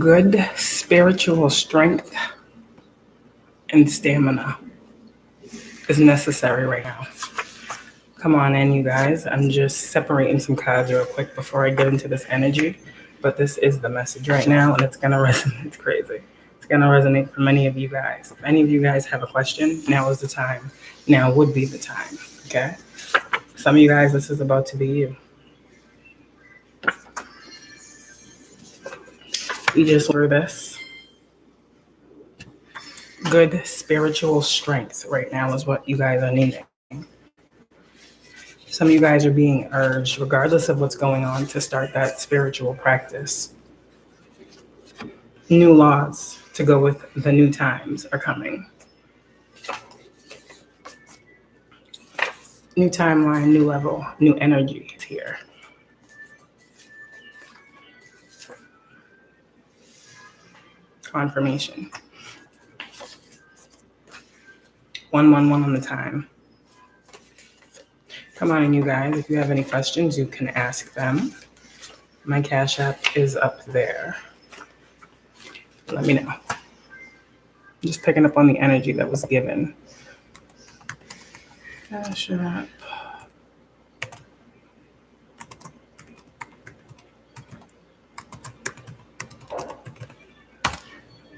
Good spiritual strength and stamina is necessary right now. Come on in, you guys. I'm just separating some cards real quick before I get into this energy. But this is the message right now, and it's going to resonate. It's crazy. It's going to resonate for many of you guys. If any of you guys have a question, now is the time. Now would be the time, okay? Some of you guys, this is about to be you. You just heard this. Good spiritual strength right now is what you guys are needing. Some of you guys are being urged, regardless of what's going on, to start that spiritual practice. New laws to go with the new times are coming. New timeline, new level, new energy is here. Confirmation. 111 on the time. Come on in, you guys. If you have any questions, you can ask them. My Cash App is up there. Let me know. I'm just picking up on the energy that was given. Cash App.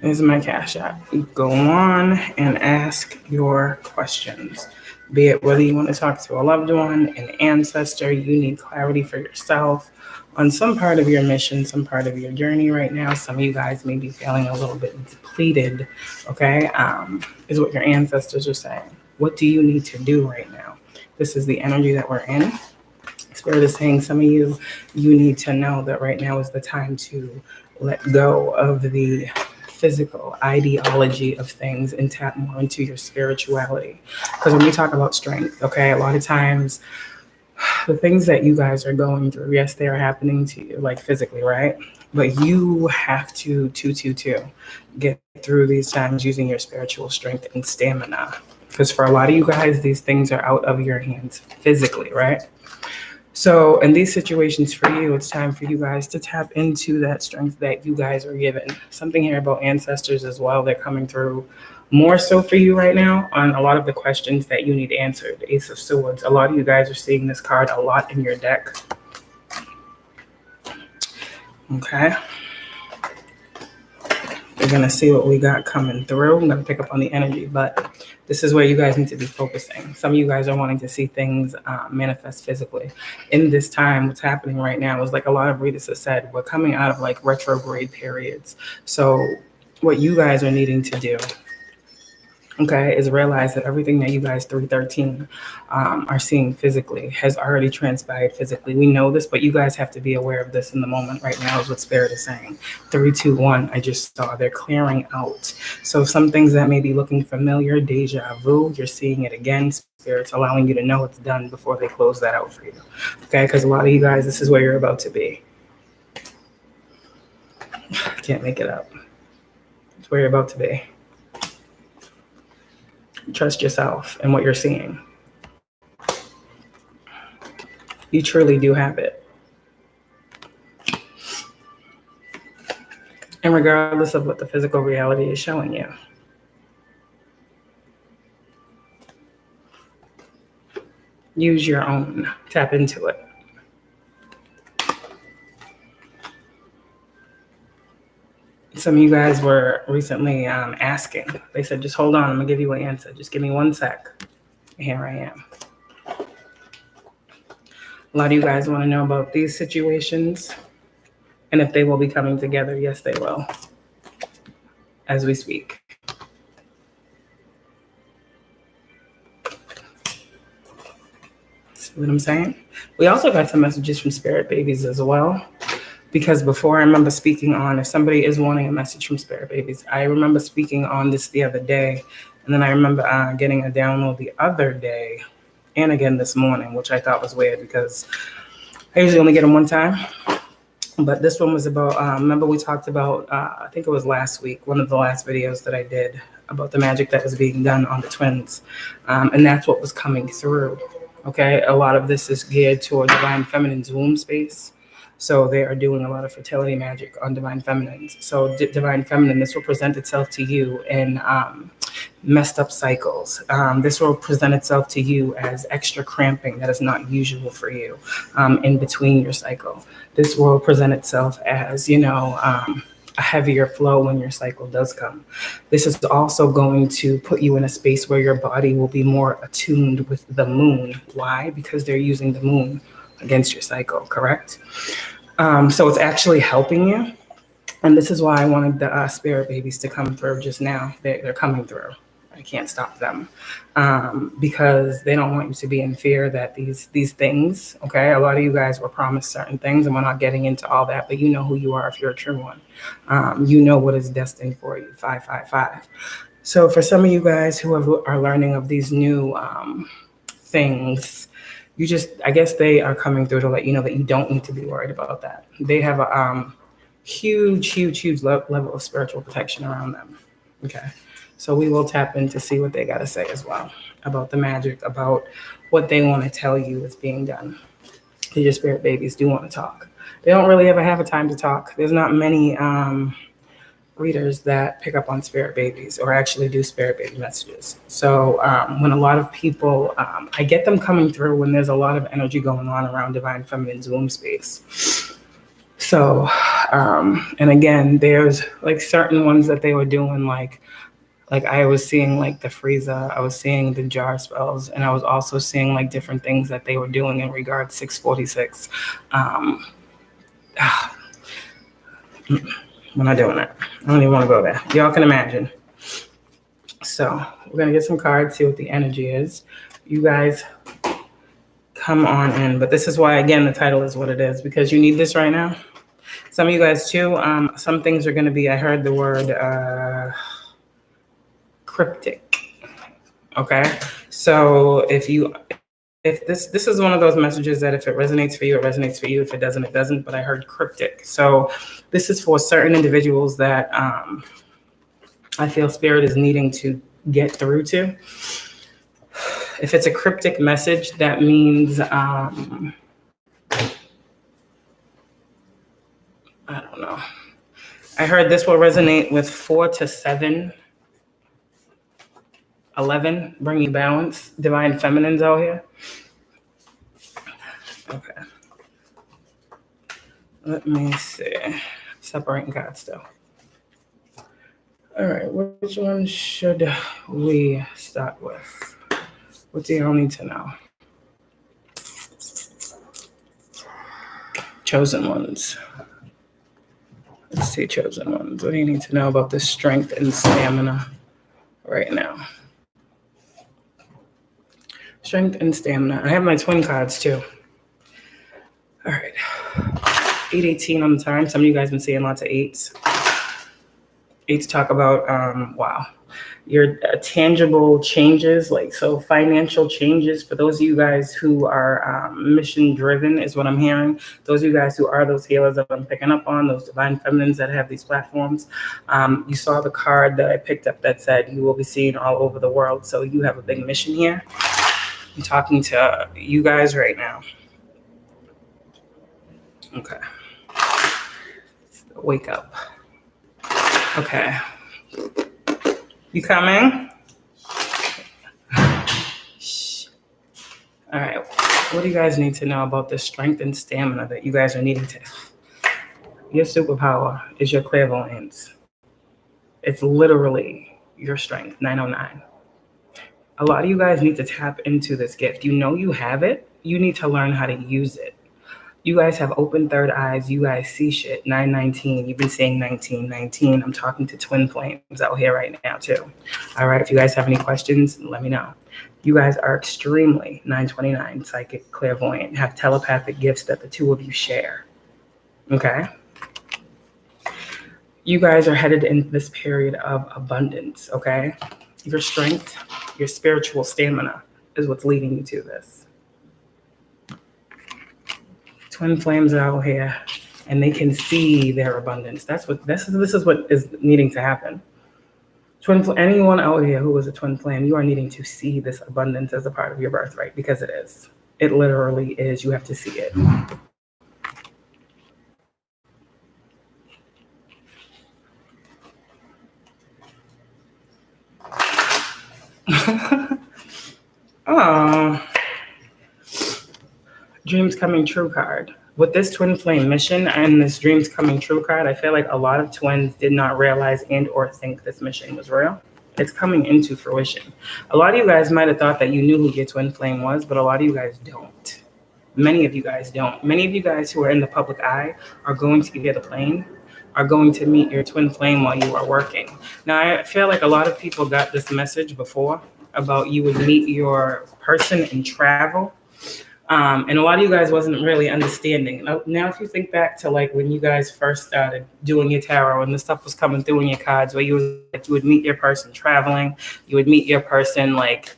This is my Cash App. Go on and ask your questions. Be it whether you want to talk to a loved one, an ancestor, you need clarity for yourself on some part of your mission, some part of your journey right now. Some of you guys may be feeling a little bit depleted, okay? Is what your ancestors are saying. What do you need to do right now? This is the energy that we're in. Spirit is saying some of you need to know that right now is the time to let go of the physical ideology of things and tap more into your spirituality. Because when we talk about strength, okay, a lot of times the things that you guys are going through, yes, they are happening to you, like physically, right? But you have to get through these times using your spiritual strength and stamina. Because for a lot of you guys, these things are out of your hands physically, right? So in these situations for you, it's time for you guys to tap into that strength that you guys are given. Something here about ancestors as well. They're coming through more so for you right now on a lot of the questions that you need answered. Ace of Swords. A lot of you guys are seeing this card a lot in your deck. Okay. We're going to see what we got coming through. I'm going to pick up on the energy, but this is where you guys need to be focusing. Some of you guys are wanting to see things manifest physically. In this time, what's happening right now is like a lot of readers have said, we're coming out of like retrograde periods. So what you guys are needing to do, okay, is realize that everything that you guys 313 are seeing physically has already transpired physically. We know this, but you guys have to be aware of this in the moment right now is what Spirit is saying. 321, I just saw they're clearing out. So some things that may be looking familiar, deja vu, you're seeing it again. Spirit's allowing you to know it's done before they close that out for you. Okay, because a lot of you guys, this is where you're about to be. I can't make it up. It's where you're about to be. Trust yourself and what you're seeing. You truly do have it. And regardless of what the physical reality is showing you. Use your own. Tap into it. Some of you guys were recently asking. They said, just hold on, I'm going to give you an answer. Just give me 1 sec. Here I am. A lot of you guys want to know about these situations and if they will be coming together. Yes, they will. As we speak. See what I'm saying? We also got some messages from spirit babies as well. Because before, I remember speaking on, if somebody is wanting a message from spirit babies, I remember speaking on this the other day. And then I remember getting a download the other day and again this morning, which I thought was weird because I usually only get them one time. But this one was about, remember we talked about, I think it was last week, one of the last videos that I did about the magic that was being done on the twins. And that's what was coming through. Okay, a lot of this is geared toward divine feminine's womb space. So they are doing a lot of fertility magic on divine feminines. So divine feminine, this will present itself to you in messed up cycles. This will present itself to you as extra cramping that is not usual for you in between your cycle. This will present itself as, a heavier flow when your cycle does come. This is also going to put you in a space where your body will be more attuned with the moon. Why? Because they're using the moon against your cycle, correct? So it's actually helping you. And this is why I wanted the spirit babies to come through just now. They're coming through. I can't stop them because they don't want you to be in fear that these things, okay, a lot of you guys were promised certain things, and we're not getting into all that, but you know who you are if you're a true one. You know what is destined for you, 555. So for some of you guys who are learning of these new things, I guess they are coming through to let you know that you don't need to be worried about that. They have a huge level of spiritual protection around them, okay? So we will tap in to see what they got to say as well about the magic, about what they want to tell you is being done. Your spirit babies do want to talk. They don't really ever have a time to talk. There's not many readers that pick up on spirit babies or actually do spirit baby messages. So when a lot of people, I get them coming through when there's a lot of energy going on around divine feminine's womb space. So, and again, there's like certain ones that they were doing, like I was seeing like the Frieza, I was seeing the jar spells, and I was also seeing like different things that they were doing in regard 646. We're not doing that. I don't even want to go there. Y'all can imagine. So we're going to get some cards, see what the energy is. You guys come on in. But this is why, again, the title is what it is, because you need this right now. Some of you guys too, some things are going to be, I heard the word cryptic. Okay. So if this is one of those messages that if it resonates for you, it resonates for you. If it doesn't, it doesn't. But I heard cryptic. So this is for certain individuals that I feel spirit is needing to get through to. If it's a cryptic message, that means I don't know. I heard this will resonate with 4 to 7, 11, bring you balance, divine feminines out here. Okay. Let me see. Separating cards still. All right, which one should we start with? What do y'all need to know? Chosen ones. Let's see, chosen ones. What do you need to know about the strength and stamina right now? Strength and stamina. I have my twin cards too. All right. 8:18 on the time. Some of you guys been seeing lots of 8s. 8s talk about, wow, your tangible changes, so financial changes for those of you guys who are mission driven is what I'm hearing. Those of you guys who are those healers that I'm picking up on, those divine feminines that have these platforms. You saw the card that I picked up that said you will be seen all over the world. So you have a big mission here. I'm talking to you guys right now. Okay. Wake up. Okay. You coming? Shh. All right. What do you guys need to know about the strength and stamina that you guys are needing to? Your superpower is your clairvoyance. It's literally your strength, 909. A lot of you guys need to tap into this gift. You know you have it. You need to learn how to use it. You guys have open third eyes. You guys see shit. 919. You've been saying 1919. I'm talking to twin flames out here right now too. All right. If you guys have any questions, let me know. You guys are extremely 929 psychic, clairvoyant, have telepathic gifts that the two of you share. Okay. You guys are headed into this period of abundance. Okay. Your strength, your spiritual stamina is what's leading you to this. Twin flames are out here and they can see their abundance. This is what is needing to happen. Anyone out here who is a twin flame, you are needing to see this abundance as a part of your birthright, because it is. It literally is. You have to see it. Oh, Dreams Coming True card. With this twin flame mission and this Dreams Coming True card, I feel like a lot of twins did not realize and or think this mission was real. It's coming into fruition. A lot of you guys might have thought that you knew who your twin flame was, but a lot of you guys don't. Many of you guys don't. Many of you guys who are in the public eye are going to get a plane, are going to meet your twin flame while you are working. Now, I feel like a lot of people got this message before about you would meet your person and travel. And a lot of you guys wasn't really understanding. Now, if you think back to like when you guys first started doing your tarot and the stuff was coming through in your cards, where you would meet your person traveling, you would meet your person like,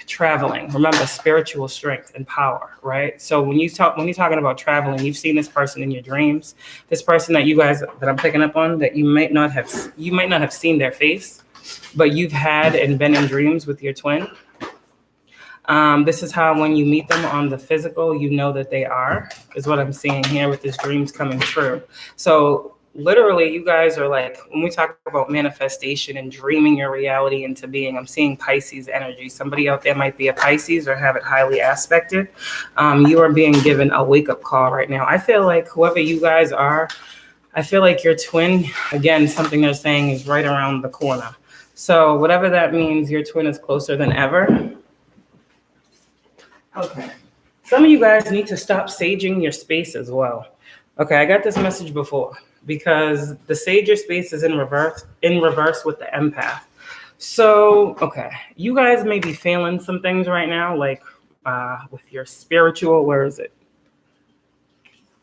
traveling. Remember, spiritual strength and power, right? So when you're talking about traveling, you've seen this person in your dreams. This person that you guys that I'm picking up on that you might not have seen their face, but you've had and been in dreams with your twin. This is how when you meet them on the physical, you know that they are, is what I'm seeing here with this Dreams Coming True. So literally, you guys are like, when we talk about manifestation and dreaming your reality into being, I'm seeing Pisces energy. Somebody out there might be a Pisces or have it highly aspected. You are being given a wake-up call right now. I feel like whoever you guys are, I feel like your twin, again, something they're saying is right around the corner. So whatever that means, your twin is closer than ever. Okay. Some of you guys need to stop saging your space as well. Okay, I got this message before because the sage your space is in reverse with the empath. So, okay, you guys may be feeling some things right now, like with your spiritual, where is it?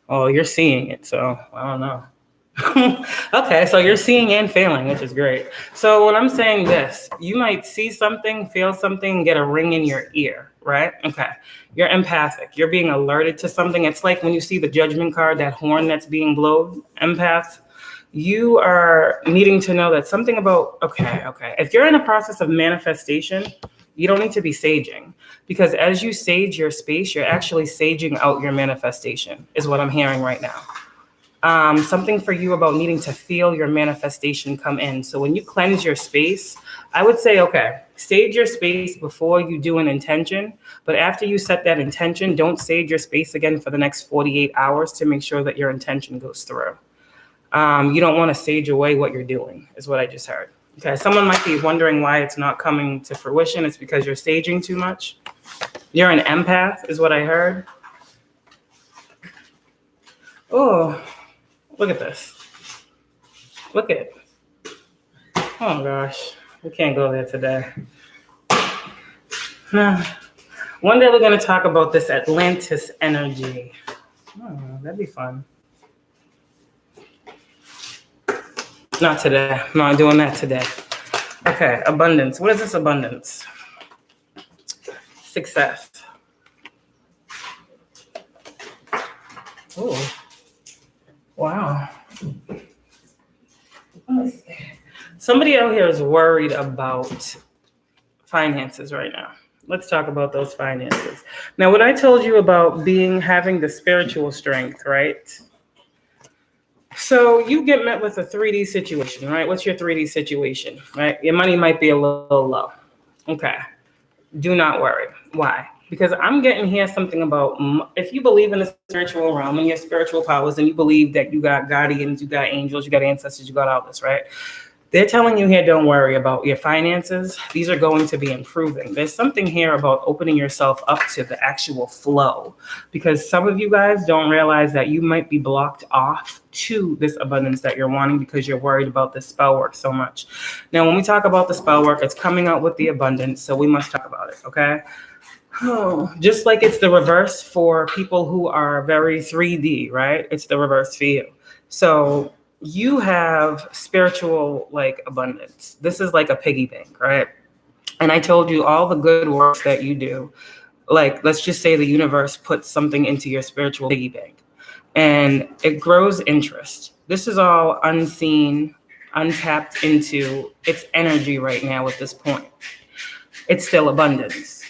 Oh, you're seeing it, so I don't know. Okay, so you're seeing and feeling, which is great. So when I'm saying this, you might see something, feel something, get a ring in your ear, right? Okay, you're empathic. You're being alerted to something. It's like when you see the judgment card, that horn that's being blown, empath. You are needing to know that something about, okay. If you're in a process of manifestation, you don't need to be saging, because as you sage your space, you're actually saging out your manifestation, is what I'm hearing right now. Something for you about needing to feel your manifestation come in. So when you cleanse your space, I would say, okay, sage your space before you do an intention. But after you set that intention, don't sage your space again for the next 48 hours to make sure that your intention goes through. You don't want to sage away what you're doing, is what I just heard. Okay, someone might be wondering why it's not coming to fruition. It's because you're saging too much. You're an empath, is what I heard. Oh. Look at this. Look at it. Oh gosh, we can't go there today. One day we're going to talk about this Atlantis energy. Oh, that'd be fun. Not today. I'm not doing that today. Okay, abundance. What is this abundance? Success. Oh. Wow. Somebody out here is worried about finances right now. Let's talk about those finances. Now, what I told you about having the spiritual strength, right? So you get met with a 3D situation, right? What's your 3D situation, right? Your money might be a little low. Okay. Do not worry. Why? Because I'm getting here something about, if you believe in the spiritual realm and your spiritual powers, and you believe that you got guardians, you got angels, you got ancestors, you got all this, right? They're telling you here, don't worry about your finances. These are going to be improving. There's something here about opening yourself up to the actual flow, because some of you guys don't realize that you might be blocked off to this abundance that you're wanting because you're worried about the spell work so much. Now, when we talk about the spell work, it's coming out with the abundance, so we must talk about it, okay? Oh, just like it's the reverse for people who are very 3D, right? It's the reverse for you. So you have spiritual like abundance. This is like a piggy bank, right? And I told you all the good work that you do. Like, let's just say the universe puts something into your spiritual piggy bank and it grows interest. This is all unseen, untapped into its energy right now at this point. It's still abundance.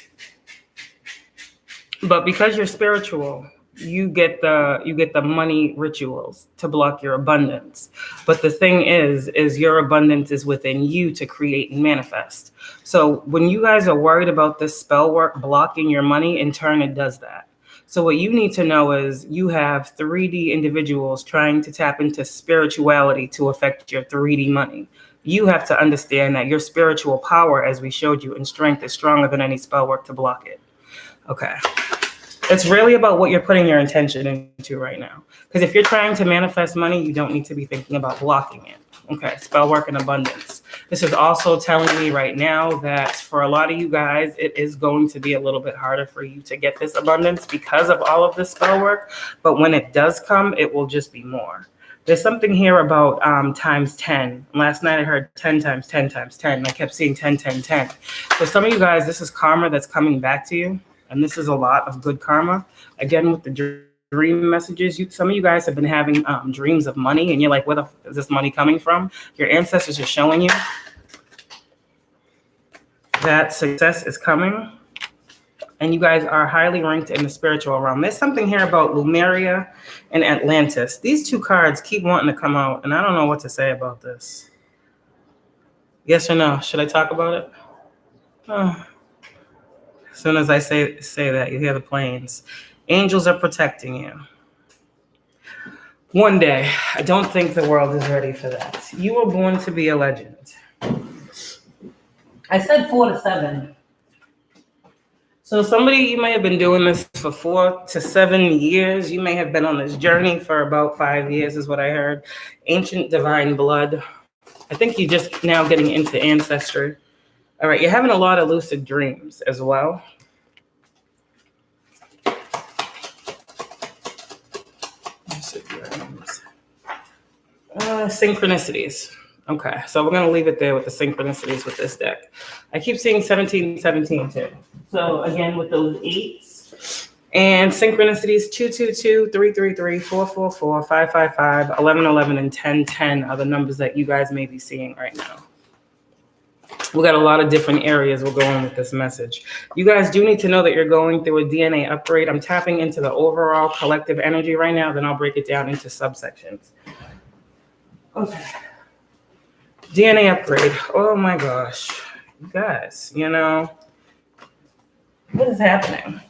But because you're spiritual, you get the money rituals to block your abundance. But the thing is your abundance is within you to create and manifest. So when you guys are worried about this spell work blocking your money, in turn it does that. So what you need to know is you have 3D individuals trying to tap into spirituality to affect your 3D money. You have to understand that your spiritual power, as we showed you, and strength is stronger than any spell work to block it. Okay. It's really about what you're putting your intention into right now. Because if you're trying to manifest money, you don't need to be thinking about blocking it. Okay, spell work and abundance. This is also telling me right now that for a lot of you guys, it is going to be a little bit harder for you to get this abundance because of all of this spell work. But when it does come, it will just be more. There's something here about times 10. Last night I heard 10 times 10 times 10. And I kept seeing 10, 10, 10. So some of you guys, this is karma that's coming back to you. And this is a lot of good karma. Again, with the dream messages, some of you guys have been having dreams of money, and you're like, where the is this money coming from? Your ancestors are showing you that success is coming, and you guys are highly ranked in the spiritual realm. There's something here about Lemuria and Atlantis. These two cards keep wanting to come out, and I don't know what to say about this. Yes or no? Should I talk about it? Oh. As soon as I say that, you hear the planes. Angels are protecting you. One day, I don't think the world is ready for that. You were born to be a legend. I said 4 to 7. So somebody, you may have been doing this for 4 to 7 years. You may have been on this journey for about 5 years, is what I heard. Ancient divine blood. I think you're just now getting into ancestry. All right, you're having a lot of lucid dreams as well. Lucid dreams. Synchronicities. Okay, so we're going to leave it there with the synchronicities with this deck. I keep seeing 17, 17 too. So again, with those 8s and synchronicities, 222, 333, 444, 555, 1111, and 1010 are the numbers that you guys may be seeing right now. We got a lot of different areas we're going with this message. You guys do need to know that you're going through a DNA upgrade. I'm tapping into the overall collective energy right now, then I'll break it down into subsections. Okay. DNA upgrade. Oh my gosh. You guys, you know, what is happening?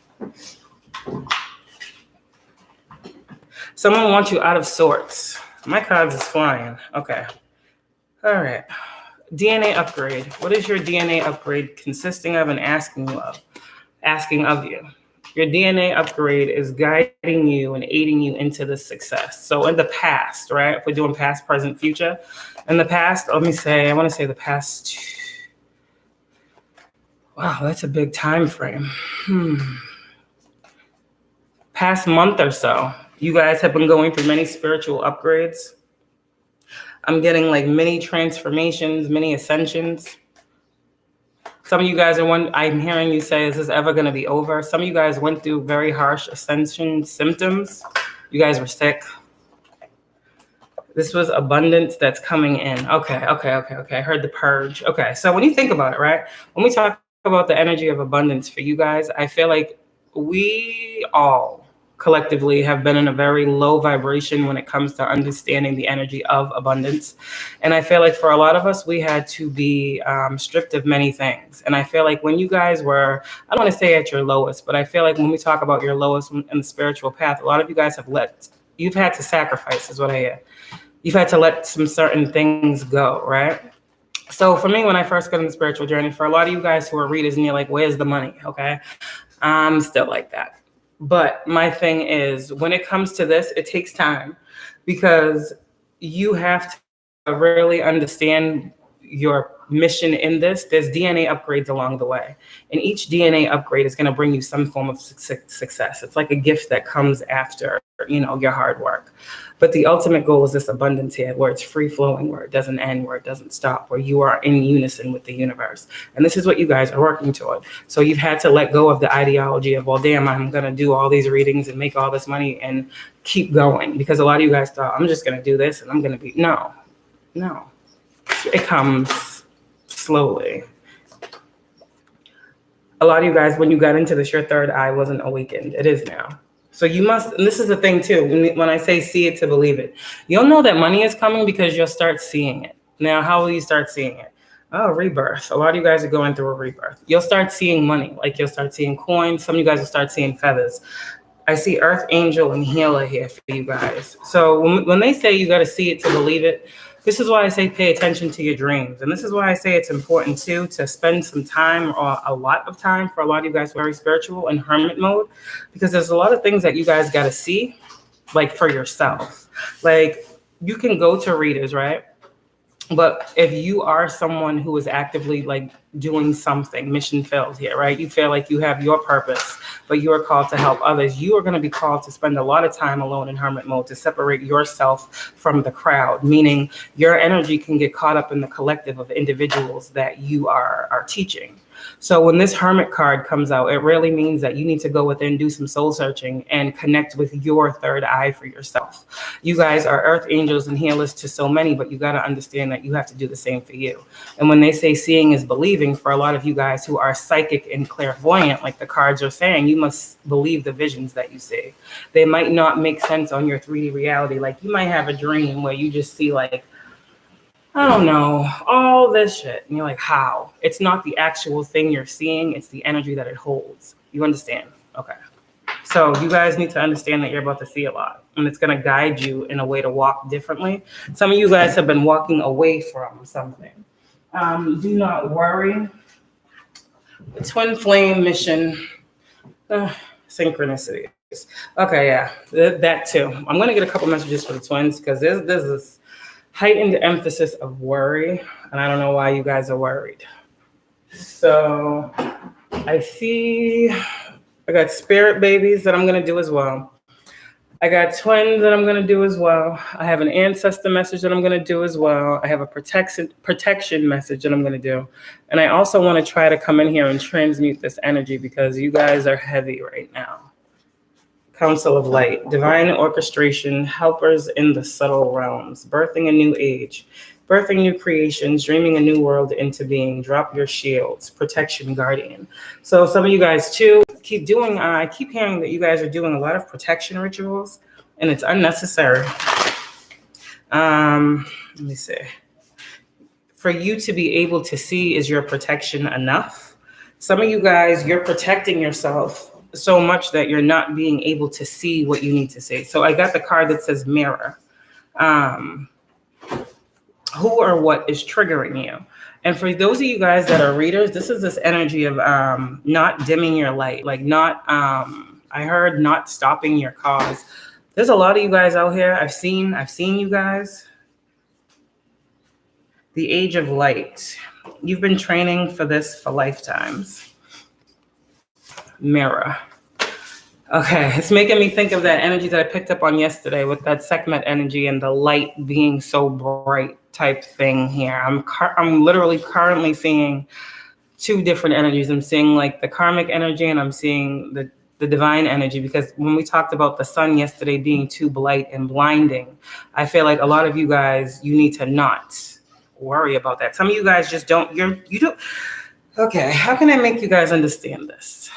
Someone wants you out of sorts. My cards is flying. Okay. All right. DNA upgrade. What is your DNA upgrade consisting of and asking of you? Your DNA upgrade is guiding you and aiding you into the success. So in the past, right? If we're doing past, present, future. In the past, I want to say the past. Wow, that's a big time frame. Past month or so, you guys have been going through many spiritual upgrades. I'm getting like many transformations, many ascensions. Some of you guys I'm hearing you say, is this ever going to be over? Some of you guys went through very harsh ascension symptoms. You guys were sick. This was abundance that's coming in. Okay. I heard the purge. Okay, so when you think about it, right? When we talk about the energy of abundance for you guys, I feel like we all collectively have been in a very low vibration when it comes to understanding the energy of abundance. And I feel like for a lot of us, we had to be stripped of many things. And I feel like when you guys were, I don't want to say at your lowest, but I feel like when we talk about your lowest in the spiritual path, a lot of you guys you've had to sacrifice, is what I hear. You've had to let some certain things go, right? So for me, when I first got in the spiritual journey, for a lot of you guys who are readers and you're like, where's the money? Okay. I'm still like that. But my thing is, when it comes to this, it takes time because you have to really understand your mission in this. There's DNA upgrades along the way. And each DNA upgrade is going to bring you some form of success. It's like a gift that comes after, your hard work. But the ultimate goal is this abundance here, where it's free flowing, where it doesn't end, where it doesn't stop, where you are in unison with the universe. And this is what you guys are working toward. So you've had to let go of the ideology of, well, damn, I'm going to do all these readings and make all this money and keep going. Because a lot of you guys thought, I'm just going to do this and I'm going to be, no. It comes slowly. A lot of you guys, when you got into this, your third eye wasn't awakened. It is now. So you must, and this is the thing too, when I say see it to believe it, you'll know that money is coming because you'll start seeing it. Now, how will you start seeing it? Oh, rebirth. A lot of you guys are going through a rebirth. You'll start seeing money, like you'll start seeing coins. Some of you guys will start seeing feathers. I see earth angel and healer here for you guys. So when they say you got to see it to believe it, this is why I say pay attention to your dreams. And this is why I say it's important too to spend some time, or a lot of time, for a lot of you guys who are very spiritual in hermit mode, because there's a lot of things that you guys got to see, like for yourself. Like you can go to readers, right? But if you are someone who is actively like doing something, mission filled here, right? You feel like you have your purpose, but you are called to help others. You are going to be called to spend a lot of time alone in hermit mode to separate yourself from the crowd, meaning your energy can get caught up in the collective of individuals that you are teaching. So when this hermit card comes out, it really means that you need to go within, do some soul searching, and connect with your third eye for yourself. You guys are earth angels and healers to so many, but you got to understand that you have to do the same for you. And when they say seeing is believing, for a lot of you guys who are psychic and clairvoyant, like the cards are saying, you must believe the visions that you see. They might not make sense on your 3D reality. Like you might have a dream where you just see like, I don't know, all this shit. And you're like, how? It's not the actual thing you're seeing. It's the energy that it holds. You understand? Okay. So you guys need to understand that you're about to see a lot. And it's going to guide you in a way to walk differently. Some of you guys have been walking away from something. Do not worry. The twin flame mission. Synchronicities. Okay, yeah. That too. I'm going to get a couple messages for the twins because there's this heightened emphasis of worry, and I don't know why you guys are worried. So I see I got spirit babies that I'm going to do as well. I got twins that I'm going to do as well. I have an ancestor message that I'm going to do as well. I have a protection message that I'm going to do. And I also want to try to come in here and transmute this energy because you guys are heavy right now. Council of Light, divine orchestration, helpers in the subtle realms, birthing a new age, birthing new creations, dreaming a new world into being, drop your shields, protection, guardian. So some of you guys too keep doing, I keep hearing that you guys are doing a lot of protection rituals and it's unnecessary. Let me see. For you to be able to see, is your protection enough? Some of you guys, you're protecting yourself so much that you're not being able to see what you need to see. So I got the card that says mirror. Who or what is triggering you? And for those of you guys that are readers, this is this energy of not dimming your light, like not, I heard not stopping your cause. There's a lot of you guys out here. I've seen you guys. The age of light. You've been training for this for lifetimes. Mirror. Okay, it's making me think of that energy that I picked up on yesterday with that Sekhmet energy and the light being so bright type thing here. I'm literally currently seeing two different energies. I'm seeing like the karmic energy and I'm seeing the divine energy, because when we talked about the sun yesterday being too bright and blinding, I feel like a lot of you guys, you need to not worry about that. Some of you guys just don't, you don't. Okay, how can I make you guys understand this?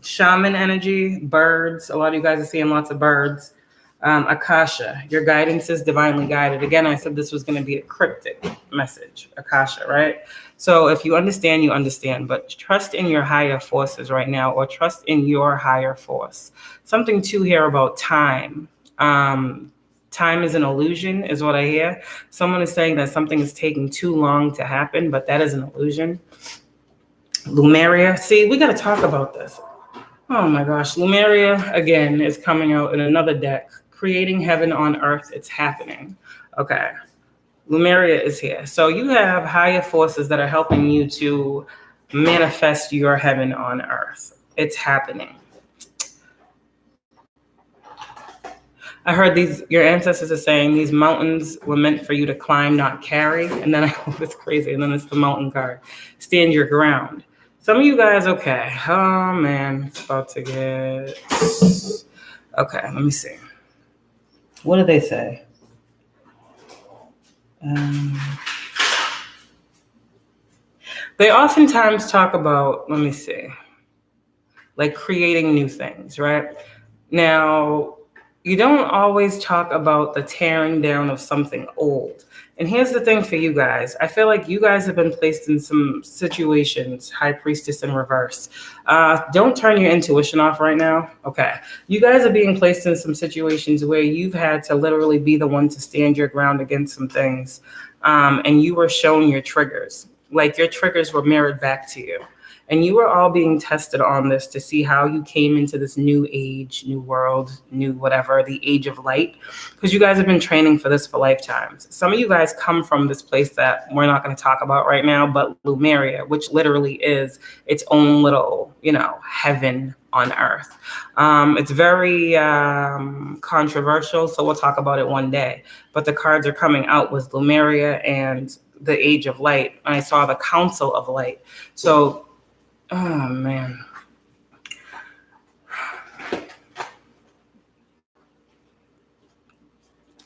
Shaman energy, birds. A lot of you guys are seeing lots of birds. Akasha, your guidance is divinely guided. Again, I said this was going to be a cryptic message, Akasha, right? So if you understand, you understand, but trust in your higher forces right now, or trust in your higher force. Something too here about time. Time is an illusion, is what I hear. Someone is saying that something is taking too long to happen, but that is an illusion. Lumeria, see, we got to talk about this. Oh my gosh, Lumeria again is coming out in another deck. Creating heaven on earth, it's happening. Okay, Lumeria is here. So you have higher forces that are helping you to manifest your heaven on earth. It's happening. I heard your ancestors are saying these mountains were meant for you to climb, not carry. And then it's crazy. And then it's the mountain card. Stand your ground. Some of you guys, okay. Oh man, it's about to get. Okay, let me see. What do they say? They oftentimes talk about, let me see, like creating new things, right? Now, you don't always talk about the tearing down of something old. And here's the thing for you guys. I feel like you guys have been placed in some situations, High Priestess in reverse. Don't turn your intuition off right now. Okay. You guys are being placed in some situations where you've had to literally be the one to stand your ground against some things. And you were shown your triggers. Like your triggers were mirrored back to you. And you were all being tested on this to see how you came into this new age, new world, new whatever, the age of light. Because you guys have been training for this for lifetimes. Some of you guys come from this place that we're not going to talk about right now, but Lemuria, which literally is its own little, heaven on earth. It's very controversial, so we'll talk about it one day. But the cards are coming out with Lemuria and the age of light. And I saw the council of light. So oh, man.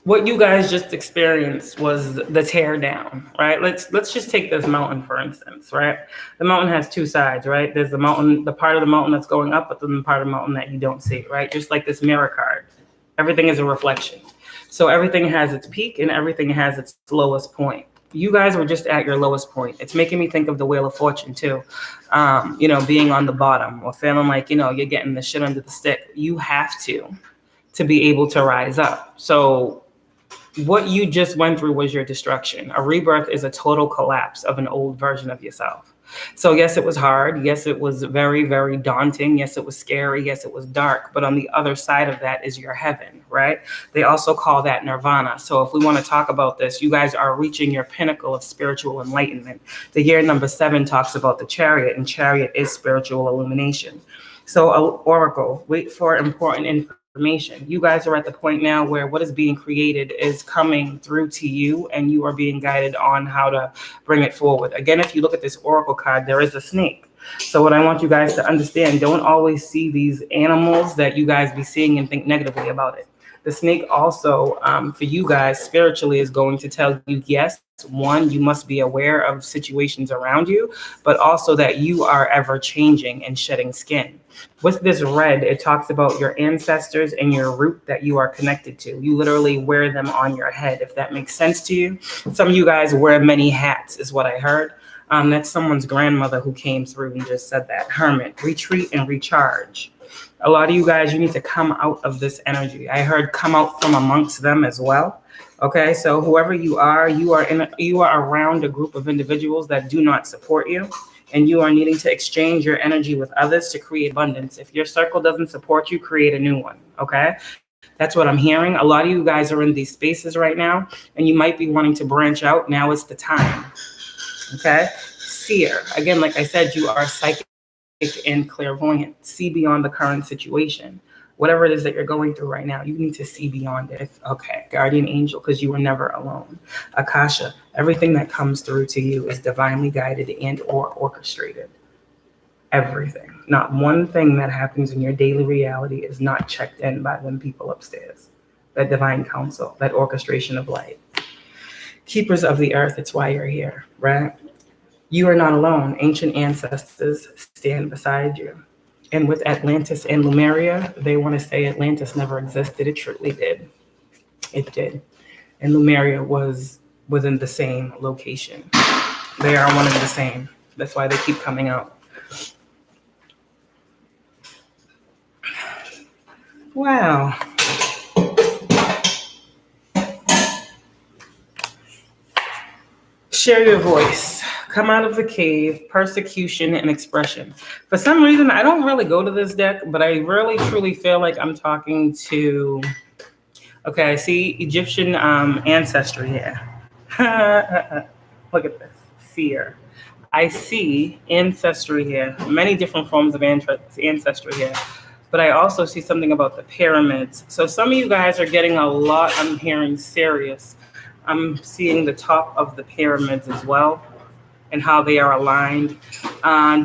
What you guys just experienced was the tear down, right? Let's just take this mountain, for instance, right? The mountain has two sides, right? There's the mountain, the part of the mountain that's going up, but then the part of the mountain that you don't see, right? Just like this mirror card. Everything is a reflection. So everything has its peak and everything has its lowest point. You guys were just at your lowest point. It's making me think of the Wheel of Fortune too. Being on the bottom or feeling like, you're getting the shit under the stick. You have to be able to rise up. So what you just went through was your destruction. A rebirth is a total collapse of an old version of yourself. So yes, it was hard. Yes, it was very, very daunting. Yes, it was scary. Yes, it was dark. But on the other side of that is your heaven, right? They also call that nirvana. So if we want to talk about this, you guys are reaching your pinnacle of spiritual enlightenment. The year number 7 talks about the chariot, and chariot is spiritual illumination. So oracle, wait for important information. You guys are at the point now where what is being created is coming through to you, and you are being guided on how to bring it forward. Again, if you look at this oracle card, there is a snake. So what I want you guys to understand, don't always see these animals that you guys be seeing and think negatively about it. The snake also, for you guys spiritually, is going to tell you, yes, one, you must be aware of situations around you, but also that you are ever changing and shedding skin. With this red, it talks about your ancestors and your root that you are connected to. You literally wear them on your head, if that makes sense to you. Some of you guys wear many hats, is what I heard. That's someone's grandmother who came through and just said that. Hermit, retreat and recharge. A lot of you guys, you need to come out of this energy. I heard come out from amongst them as well. Okay, so whoever you are around a group of individuals that do not support you, and you are needing to exchange your energy with others to create abundance. If your circle doesn't support you, create a new one. Okay, that's what I'm hearing. A lot of you guys are in these spaces right now, and you might be wanting to branch out. Now is the time. Okay, seer. Again, like I said, you are psychic and clairvoyant. See beyond the current situation. Whatever it is that you're going through right now, you need to see beyond it. Okay, guardian angel, because you were never alone. Akasha, everything that comes through to you is divinely guided and or orchestrated. Everything. Not one thing that happens in your daily reality is not checked in by them people upstairs. That divine counsel, that orchestration of light. Keepers of the earth, it's why you're here, right? You are not alone. Ancient ancestors stand beside you. And with Atlantis and Lemuria, they want to say Atlantis never existed. It truly did. It did. And Lemuria was within the same location. They are one and the same. That's why they keep coming out. Wow. Share your voice. Come out of the cave, persecution and expression. For some reason, I don't really go to this deck, but I really truly feel like I'm talking to, okay, I see Egyptian ancestry here. Look at this, seer. I see ancestry here, many different forms of ancestry here, but I also see something about the pyramids. So some of you guys are getting a lot, I'm hearing serious. I'm seeing the top of the pyramids as well, and how they are aligned,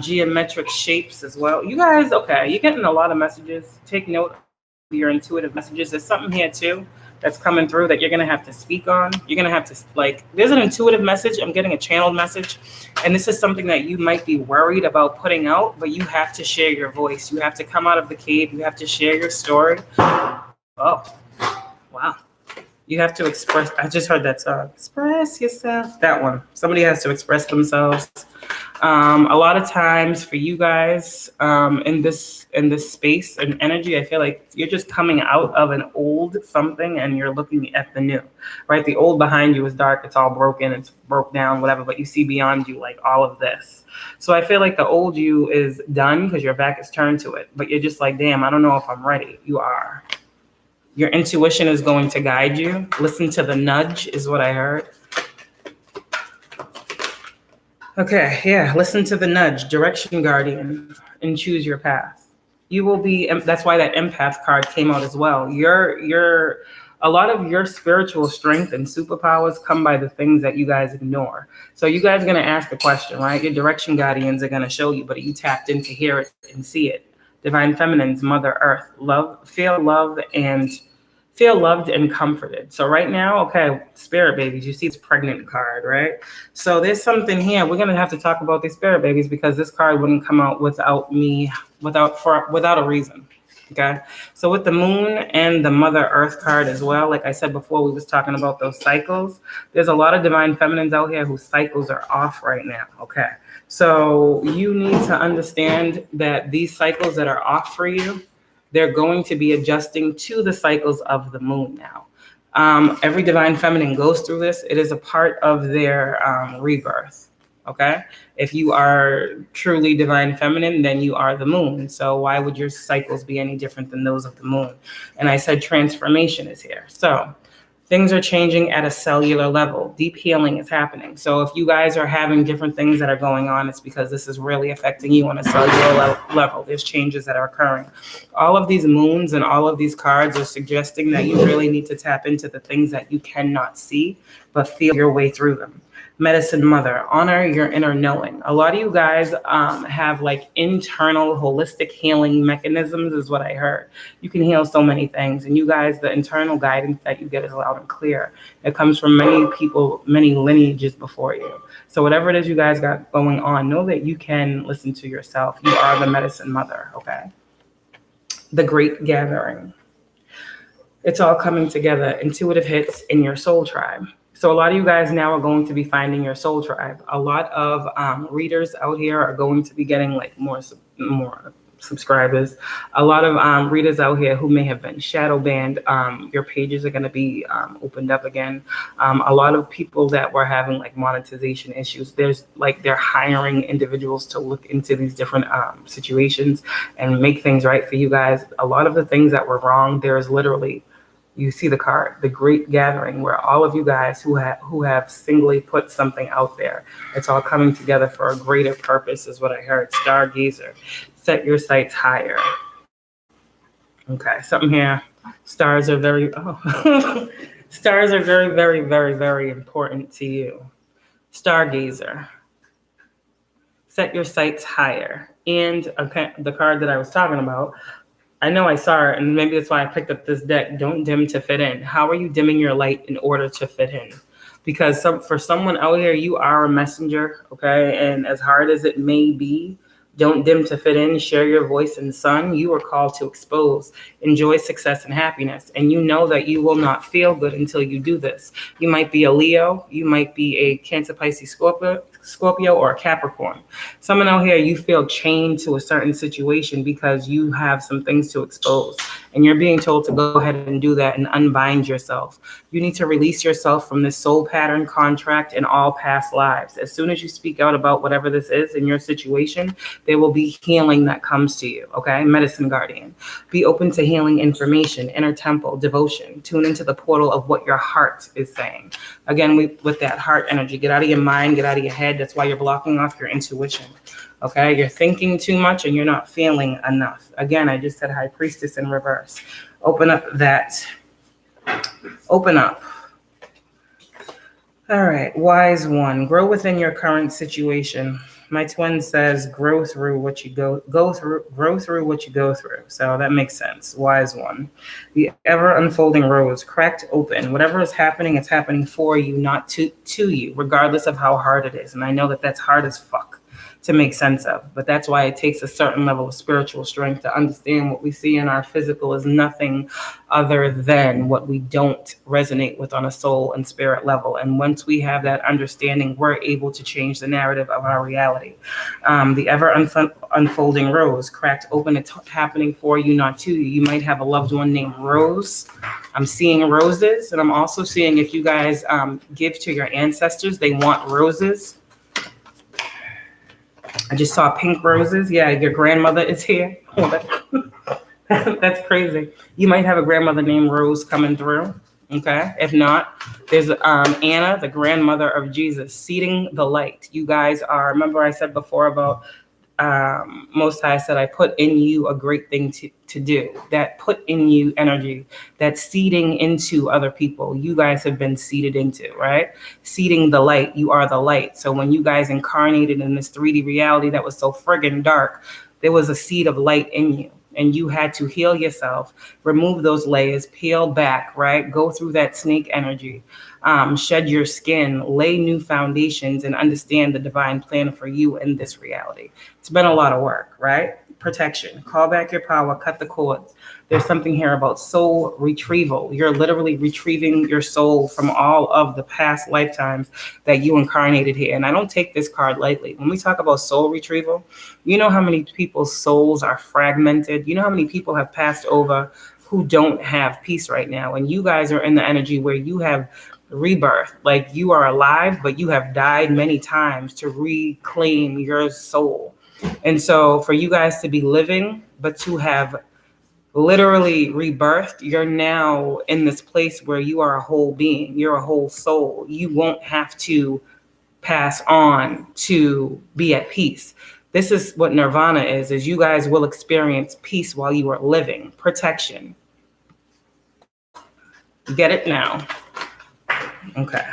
geometric shapes as well. You guys, okay, you're getting a lot of messages. Take note of your intuitive messages. There's something here too that's coming through that you're going to have to speak on. You're going to have to, like, there's an intuitive message. I'm getting a channeled message. And this is something that you might be worried about putting out, but you have to share your voice. You have to come out of the cave. You have to share your story. Oh, wow. You have to express. I just heard that song. Express yourself. That one. Somebody has to express themselves. A lot of times for you guys in this space and energy, I feel like you're just coming out of an old something and you're looking at the new, right? The old behind you is dark. It's all broken. It's broke down, whatever. But you see beyond you, like all of this. So I feel like the old you is done because your back is turned to it. But you're just like, damn, I don't know if I'm ready. You are. Your intuition is going to guide you. Listen to the nudge is what I heard. Okay, yeah, listen to the nudge, direction guardian, and choose your path. You will be, that's why that empath card came out as well. A lot of your spiritual strength and superpowers come by the things that you guys ignore. So you guys are going to ask a question, right? Your direction guardians are going to show you, but you tapped in to hear it and see it. Divine Feminine's Mother Earth, feel loved and comforted. So right now, okay, spirit babies, you see this pregnant card, right? So there's something here. We're gonna have to talk about these spirit babies because this card wouldn't come out without a reason. Okay. So with the Moon and the Mother Earth card as well, like I said before, we was talking about those cycles. There's a lot of Divine Feminines out here whose cycles are off right now. Okay. So you need to understand that these cycles that are off for you, they're going to be adjusting to the cycles of the moon now. Every Divine Feminine goes through this. It is a part of their rebirth. Okay. If you are truly Divine Feminine, then you are the moon. So why would your cycles be any different than those of the moon? And I said transformation is here. So things are changing at a cellular level. Deep healing is happening. So if you guys are having different things that are going on, it's because this is really affecting you on a cellular level. There's changes that are occurring. All of these moons and all of these cards are suggesting that you really need to tap into the things that you cannot see, but feel your way through them. Medicine Mother, honor your inner knowing. A lot of you guys have like internal holistic healing mechanisms is what I heard. You can heal so many things. And you guys, the internal guidance that you get is loud and clear. It comes from many people, many lineages before you. So whatever it is you guys got going on, know that you can listen to yourself. You are the Medicine Mother, okay? The Great Gathering. It's all coming together. Intuitive hits in your soul tribe. So a lot of you guys now are going to be finding your soul tribe. A lot of readers out here are going to be getting like more subscribers. A lot of readers out here who may have been shadow banned, your pages are going to be opened up again. A lot of people that were having like monetization issues, they're hiring individuals to look into these different situations and make things right for you guys. A lot of the things that were wrong, there is literally, you see the card, the Great Gathering, where all of you guys who have singly put something out there, it's all coming together for a greater purpose is what I heard. Stargazer, set your sights higher. Okay, something here. Stars are very, stars are very, very, very, very important to you. Stargazer, set your sights higher. And okay, the card that I was talking about, I know I saw it, and maybe that's why I picked up this deck. Don't dim to fit in. How are you dimming your light in order to fit in? Because for someone out here, you are a messenger, okay? And as hard as it may be, don't dim to fit in. Share your voice in sun. You are called to expose, enjoy success and happiness. And you know that you will not feel good until you do this. You might be a Leo. You might be a Cancer, Pisces, Scorpio, or a Capricorn. Someone out here, you feel chained to a certain situation because you have some things to expose. And you're being told to go ahead and do that and unbind yourself. You need to release yourself from this soul pattern contract and all past lives. As soon as you speak out about whatever this is in your situation, there will be healing that comes to you, okay? Medicine Guardian. Be open to healing information, inner temple, devotion. Tune into the portal of what your heart is saying. Again, with that heart energy, get out of your mind, get out of your head. That's why you're blocking off your intuition. Okay, you're thinking too much and you're not feeling enough. Again, I just said High Priestess in reverse. Open up that. Open up. All right, Wise One. Grow within your current situation. My twin says, grow through what you grow through what you go through. So that makes sense. Wise one. The ever unfolding rose, cracked open. Whatever is happening, it's happening for you, not to you, regardless of how hard it is. And I know that that's hard as fuck to make sense of, but that's why it takes a certain level of spiritual strength to understand what we see in our physical is nothing other than what we don't resonate with on a soul and spirit level. And once we have that understanding, we're able to change the narrative of our reality. The ever unfolding rose, cracked open, it's happening for you, not to you. You might have a loved one named Rose. I'm seeing roses, and I'm also seeing if you guys give to your ancestors, they want roses. I just saw pink roses. Yeah, your grandmother is here. That's crazy. You might have a grandmother named Rose coming through. Okay. If not, there's Anna, the grandmother of Jesus, seeding the light. You guys are, remember I said before about Most High said, I put in you a great thing to do. That put in you energy, that seeding into other people, you guys have been seeded into, right? Seeding the light. You are the light. So when you guys incarnated in this 3D reality that was so friggin' dark, there was a seed of light in you. And you had to heal yourself, remove those layers, peel back, right? Go through that snake energy, shed your skin, lay new foundations, and understand the divine plan for you in this reality. It's been a lot of work, right? Protection, call back your power, cut the cords. There's something here about soul retrieval. You're literally retrieving your soul from all of the past lifetimes that you incarnated here. And I don't take this card lightly. When we talk about soul retrieval, you know how many people's souls are fragmented? You know how many people have passed over who don't have peace right now? And you guys are in the energy where you have rebirth, like you are alive, but you have died many times to reclaim your soul. And so for you guys to be living, but to have literally rebirthed, you're now in this place where you are a whole being, you're a whole soul. You won't have to pass on to be at peace. This is what nirvana is you guys will experience peace while you are living. Protection. Get it now. Okay.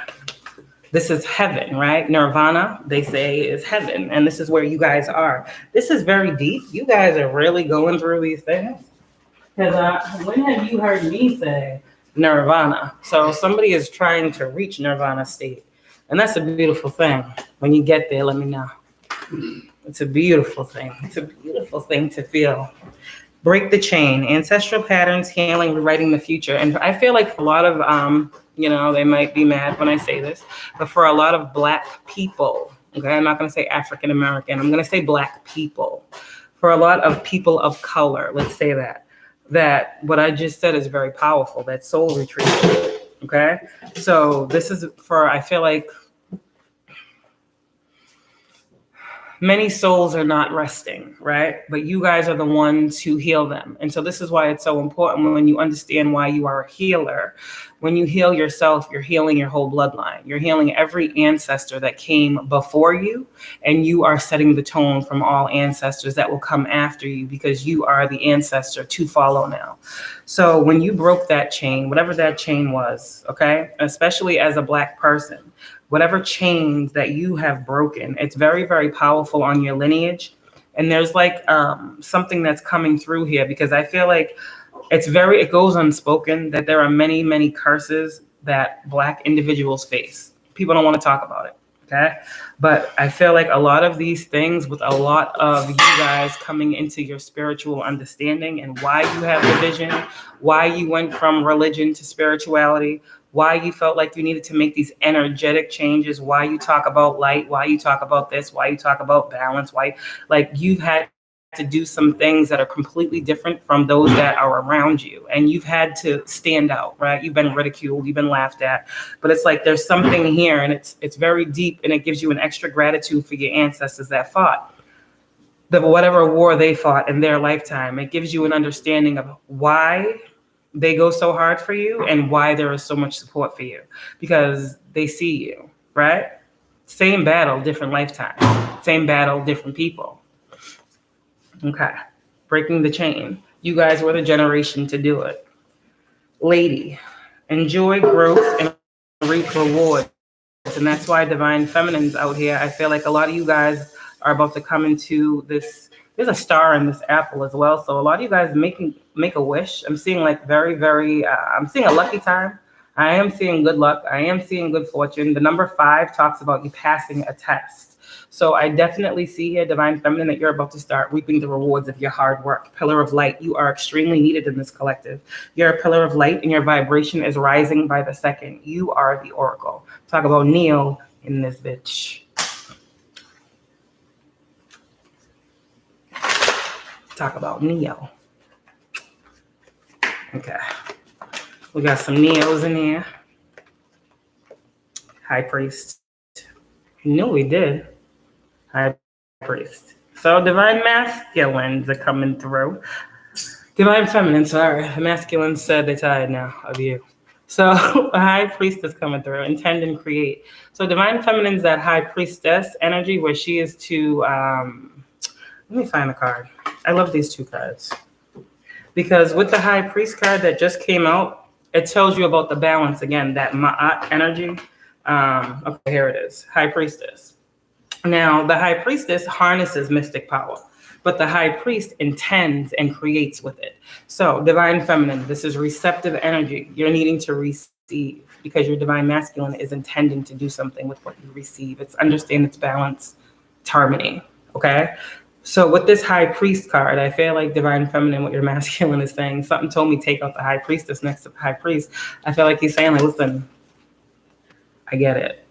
This is heaven, right? Nirvana, they say, is heaven. And this is where you guys are. This is very deep. You guys are really going through these things. Because when have you heard me say nirvana? So somebody is trying to reach nirvana state. And that's a beautiful thing. When you get there, let me know. It's a beautiful thing. It's a beautiful thing to feel. Break the chain, ancestral patterns, healing, rewriting the future. And I feel like for a lot of, they might be mad when I say this, but for a lot of Black people, okay, I'm not going to say African American, I'm going to say Black people. For a lot of people of color, let's say that what I just said is very powerful, that soul retrieval, okay? So this is for, I feel like, many souls are not resting, right? But you guys are the ones who heal them. And so this is why it's so important when you understand why you are a healer. When you heal yourself, you're healing your whole bloodline. You're healing every ancestor that came before you, and you are setting the tone from all ancestors that will come after you because you are the ancestor to follow now. So when you broke that chain, whatever that chain was, okay, especially as a Black person, whatever chains that you have broken, it's very, very powerful on your lineage. And there's like something that's coming through here because I feel like it goes unspoken that there are many, many curses that Black individuals face. People don't want to talk about it, okay? But I feel like a lot of these things with a lot of you guys coming into your spiritual understanding and why you have the vision, why you went from religion to spirituality, why you felt like you needed to make these energetic changes, why you talk about light, why you talk about this, why you talk about balance, why, like you've had to do some things that are completely different from those that are around you. And you've had to stand out, right? You've been ridiculed, you've been laughed at, but it's like there's something here and it's very deep and it gives you an extra gratitude for your ancestors that fought whatever war they fought in their lifetime. It gives you an understanding of why they go so hard for you and why there is so much support for you because they see you, right? Same battle, different lifetime. Same battle, different people. Okay. Breaking the chain. You guys were the generation to do it. Lady, enjoy growth and reap rewards. And that's why Divine Feminine's out here. I feel like a lot of you guys are about to come into this. There's a star in this apple as well. So a lot of you guys make a wish. I'm seeing like very, very, I'm seeing a lucky time. I am seeing good luck. I am seeing good fortune. The number 5 talks about you passing a test. So I definitely see here, Divine Feminine, that you're about to start reaping the rewards of your hard work. Pillar of light, you are extremely needed in this collective. You're a pillar of light and your vibration is rising by the second. You are the oracle. Talk about Neo in this bitch. Talk about Neo. Okay. We got some Neos in here. High Priest. No, we did. High Priest. So Divine Masculines are coming through. Divine Feminine, sorry. The masculines said they're tired now of you. So High Priestess coming through. Intend and create. So Divine Feminine's that High Priestess energy where she is to, let me find the card. I love these 2 cards. Because with the High Priest card that just came out, it tells you about the balance again, that Ma'at energy. Okay, here it is. High Priestess. Now, the High Priestess harnesses mystic power, but the High Priest intends and creates with it. So, Divine Feminine, this is receptive energy. You're needing to receive because your Divine Masculine is intending to do something with what you receive. It's understand its balance, it's harmony, okay? So with this High Priest card, I feel like Divine Feminine, what your masculine is saying, something told me take out the High Priestess next to the High Priest. I feel like he's saying, like, listen, I get it.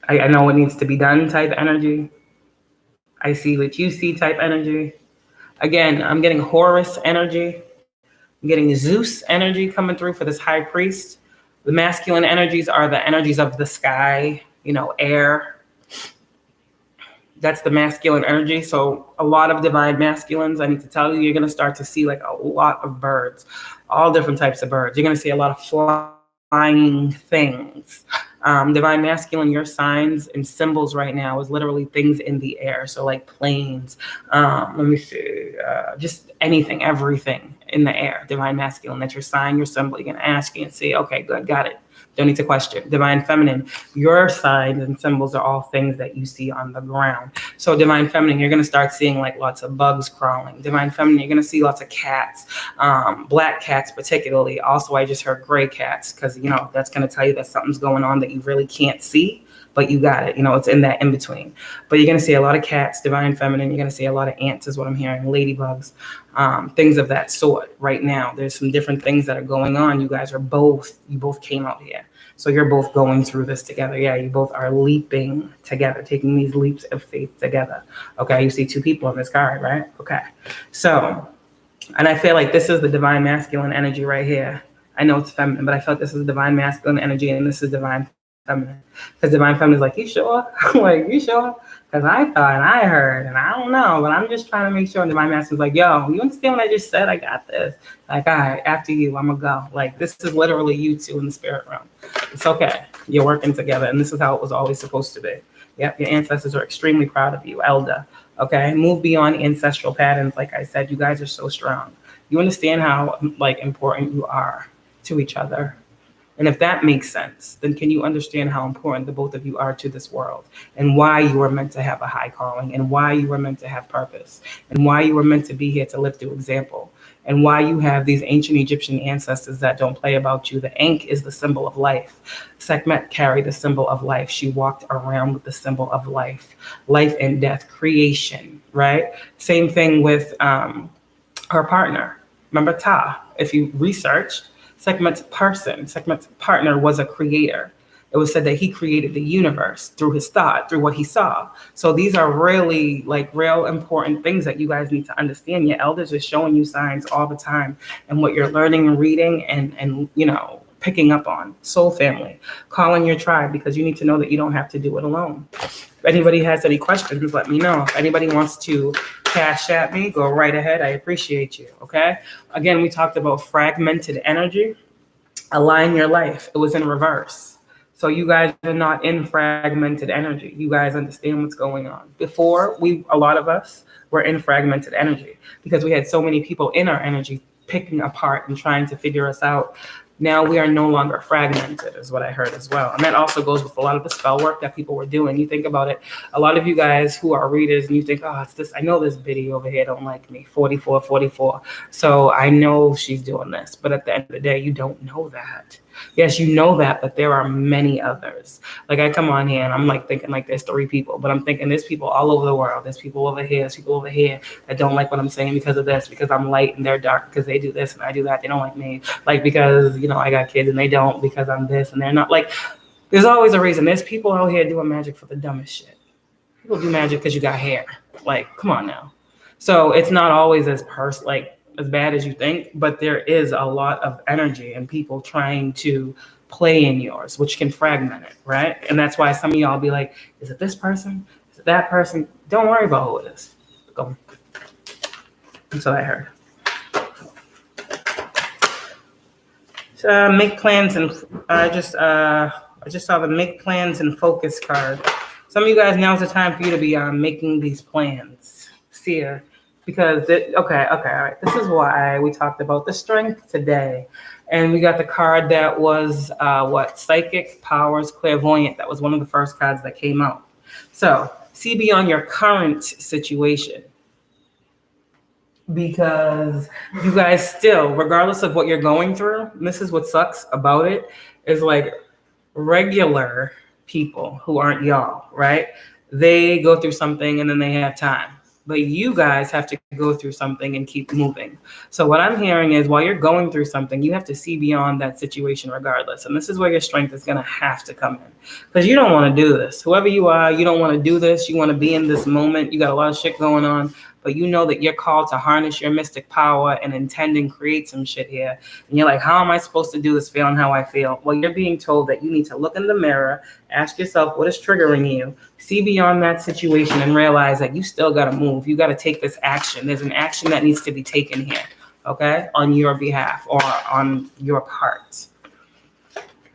I know what needs to be done type energy. I see what you see type energy. Again, I'm getting Horus energy. I'm getting Zeus energy coming through for this High Priest. The masculine energies are the energies of the sky, you know, air. That's the masculine energy. So a lot of divine masculines, I need to tell you, you're going to start to see like a lot of birds, all different types of birds. You're going to see a lot of flying things. Divine masculine, your signs and symbols right now is literally things in the air. So like planes, let me see, just anything, everything in the air. Divine masculine, that's your sign, your symbol. You're going to ask and see, okay, good, got it. Don't need to question. Divine feminine, your signs and symbols are all things that you see on the ground. So divine feminine, you're going to start seeing like lots of bugs crawling. Divine feminine, you're going to see lots of cats, black cats particularly. Also, I just heard gray cats because, you know, that's going to tell you that something's going on that you really can't see, but you got it. You know, it's in that in between. But you're going to see a lot of cats, divine feminine. You're going to see a lot of ants is what I'm hearing, ladybugs, things of that sort right now. There's some different things that are going on. You guys are you both came out here. So you're both going through this together. Yeah, you both are leaping together, taking these leaps of faith together. Okay, you see two people on this card, right? Okay. So, and I feel like this is the divine masculine energy right here. I know it's feminine, but I feel like this is divine masculine energy and this is divine feminine. Because divine feminine is like, you sure? Like, you sure? Because I thought and I heard and I don't know, but I'm just trying to make sure. And divine masculine is like, yo, you understand what I just said? I got this. Like, all right, after you, I'm going to go. Like, this is literally you two in the spirit realm. It's okay. You're working together. And this is how it was always supposed to be. Yep, your ancestors are extremely proud of you, Elder. Okay, move beyond ancestral patterns. Like I said, you guys are so strong. You understand how like important you are to each other. And if that makes sense, then can you understand how important the both of you are to this world and why you were meant to have a high calling and why you were meant to have purpose and why you were meant to be here to live through example and why you have these ancient Egyptian ancestors that don't play about you. The ink is the symbol of life. Sekhmet carried the symbol of life. She walked around with the symbol of life and death, creation, right? Same thing with her partner. Remember Ta, if you researched, Sekhmet's partner was a creator. It was said that he created the universe through his thought, through what he saw. So these are really like real important things that you guys need to understand. Your elders are showing you signs all the time and what you're learning and reading and you know, picking up on. Soul family, calling your tribe because you need to know that you don't have to do it alone. If anybody has any questions, let me know. If anybody wants to cash at me, go right ahead. I appreciate you. Okay. Again, we talked about fragmented energy. Align your life. It was in reverse. So you guys are not in fragmented energy. You guys understand what's going on. Before, a lot of us were in fragmented energy because we had so many people in our energy picking apart and trying to figure us out. Now we are no longer fragmented, is what I heard as well. And that also goes with a lot of the spell work that people were doing. You think about it, a lot of you guys who are readers, and you think, oh, it's this, I know this biddy over here don't like me, 44. So I know she's doing this. But at the end of the day, you don't know that. Yes, you know that, but there are many others. Like I come on here and I'm like thinking like there's 3 people, but I'm thinking there's people all over the world. There's people over here, there's people over here that don't like what I'm saying because of this, because I'm light and they're dark, because they do this and I do that. They don't like me. Like because, you know, I got kids and they don't because I'm this and they're not. Like there's always a reason. There's people out here doing magic for the dumbest shit. People do magic because you got hair. Like, come on now. So it's not always as bad as you think, but there is a lot of energy and people trying to play in yours, which can fragment it, right? And that's why some of y'all be like, is it this person? Is it that person? Don't worry about who it is. Go. That's what I heard. So, make plans, and I just saw the make plans and focus card. Some of you guys, now's the time for you to be making these plans. See ya. Because, all right. This is why we talked about the strength today. And we got the card that was, Psychic Powers Clairvoyant. That was one of the first cards that came out. So, see beyond your current situation. Because you guys still, regardless of what you're going through, and this is what sucks about it, is like regular people who aren't y'all, right? They go through something and then they have time. But you guys have to go through something and keep moving. So what I'm hearing is while you're going through something, you have to see beyond that situation regardless. And this is where your strength is going to have to come in. Because you don't want to do this. Whoever you are, you don't want to do this. You want to be in this moment. You got a lot of shit going on. But you know that you're called to harness your mystic power and intend and create some shit here. And you're like, how am I supposed to do this feeling how I feel? Well, you're being told that you need to look in the mirror, ask yourself what is triggering you, see beyond that situation and realize that you still got to move. You got to take this action. There's an action that needs to be taken here, okay, on your behalf or on your part.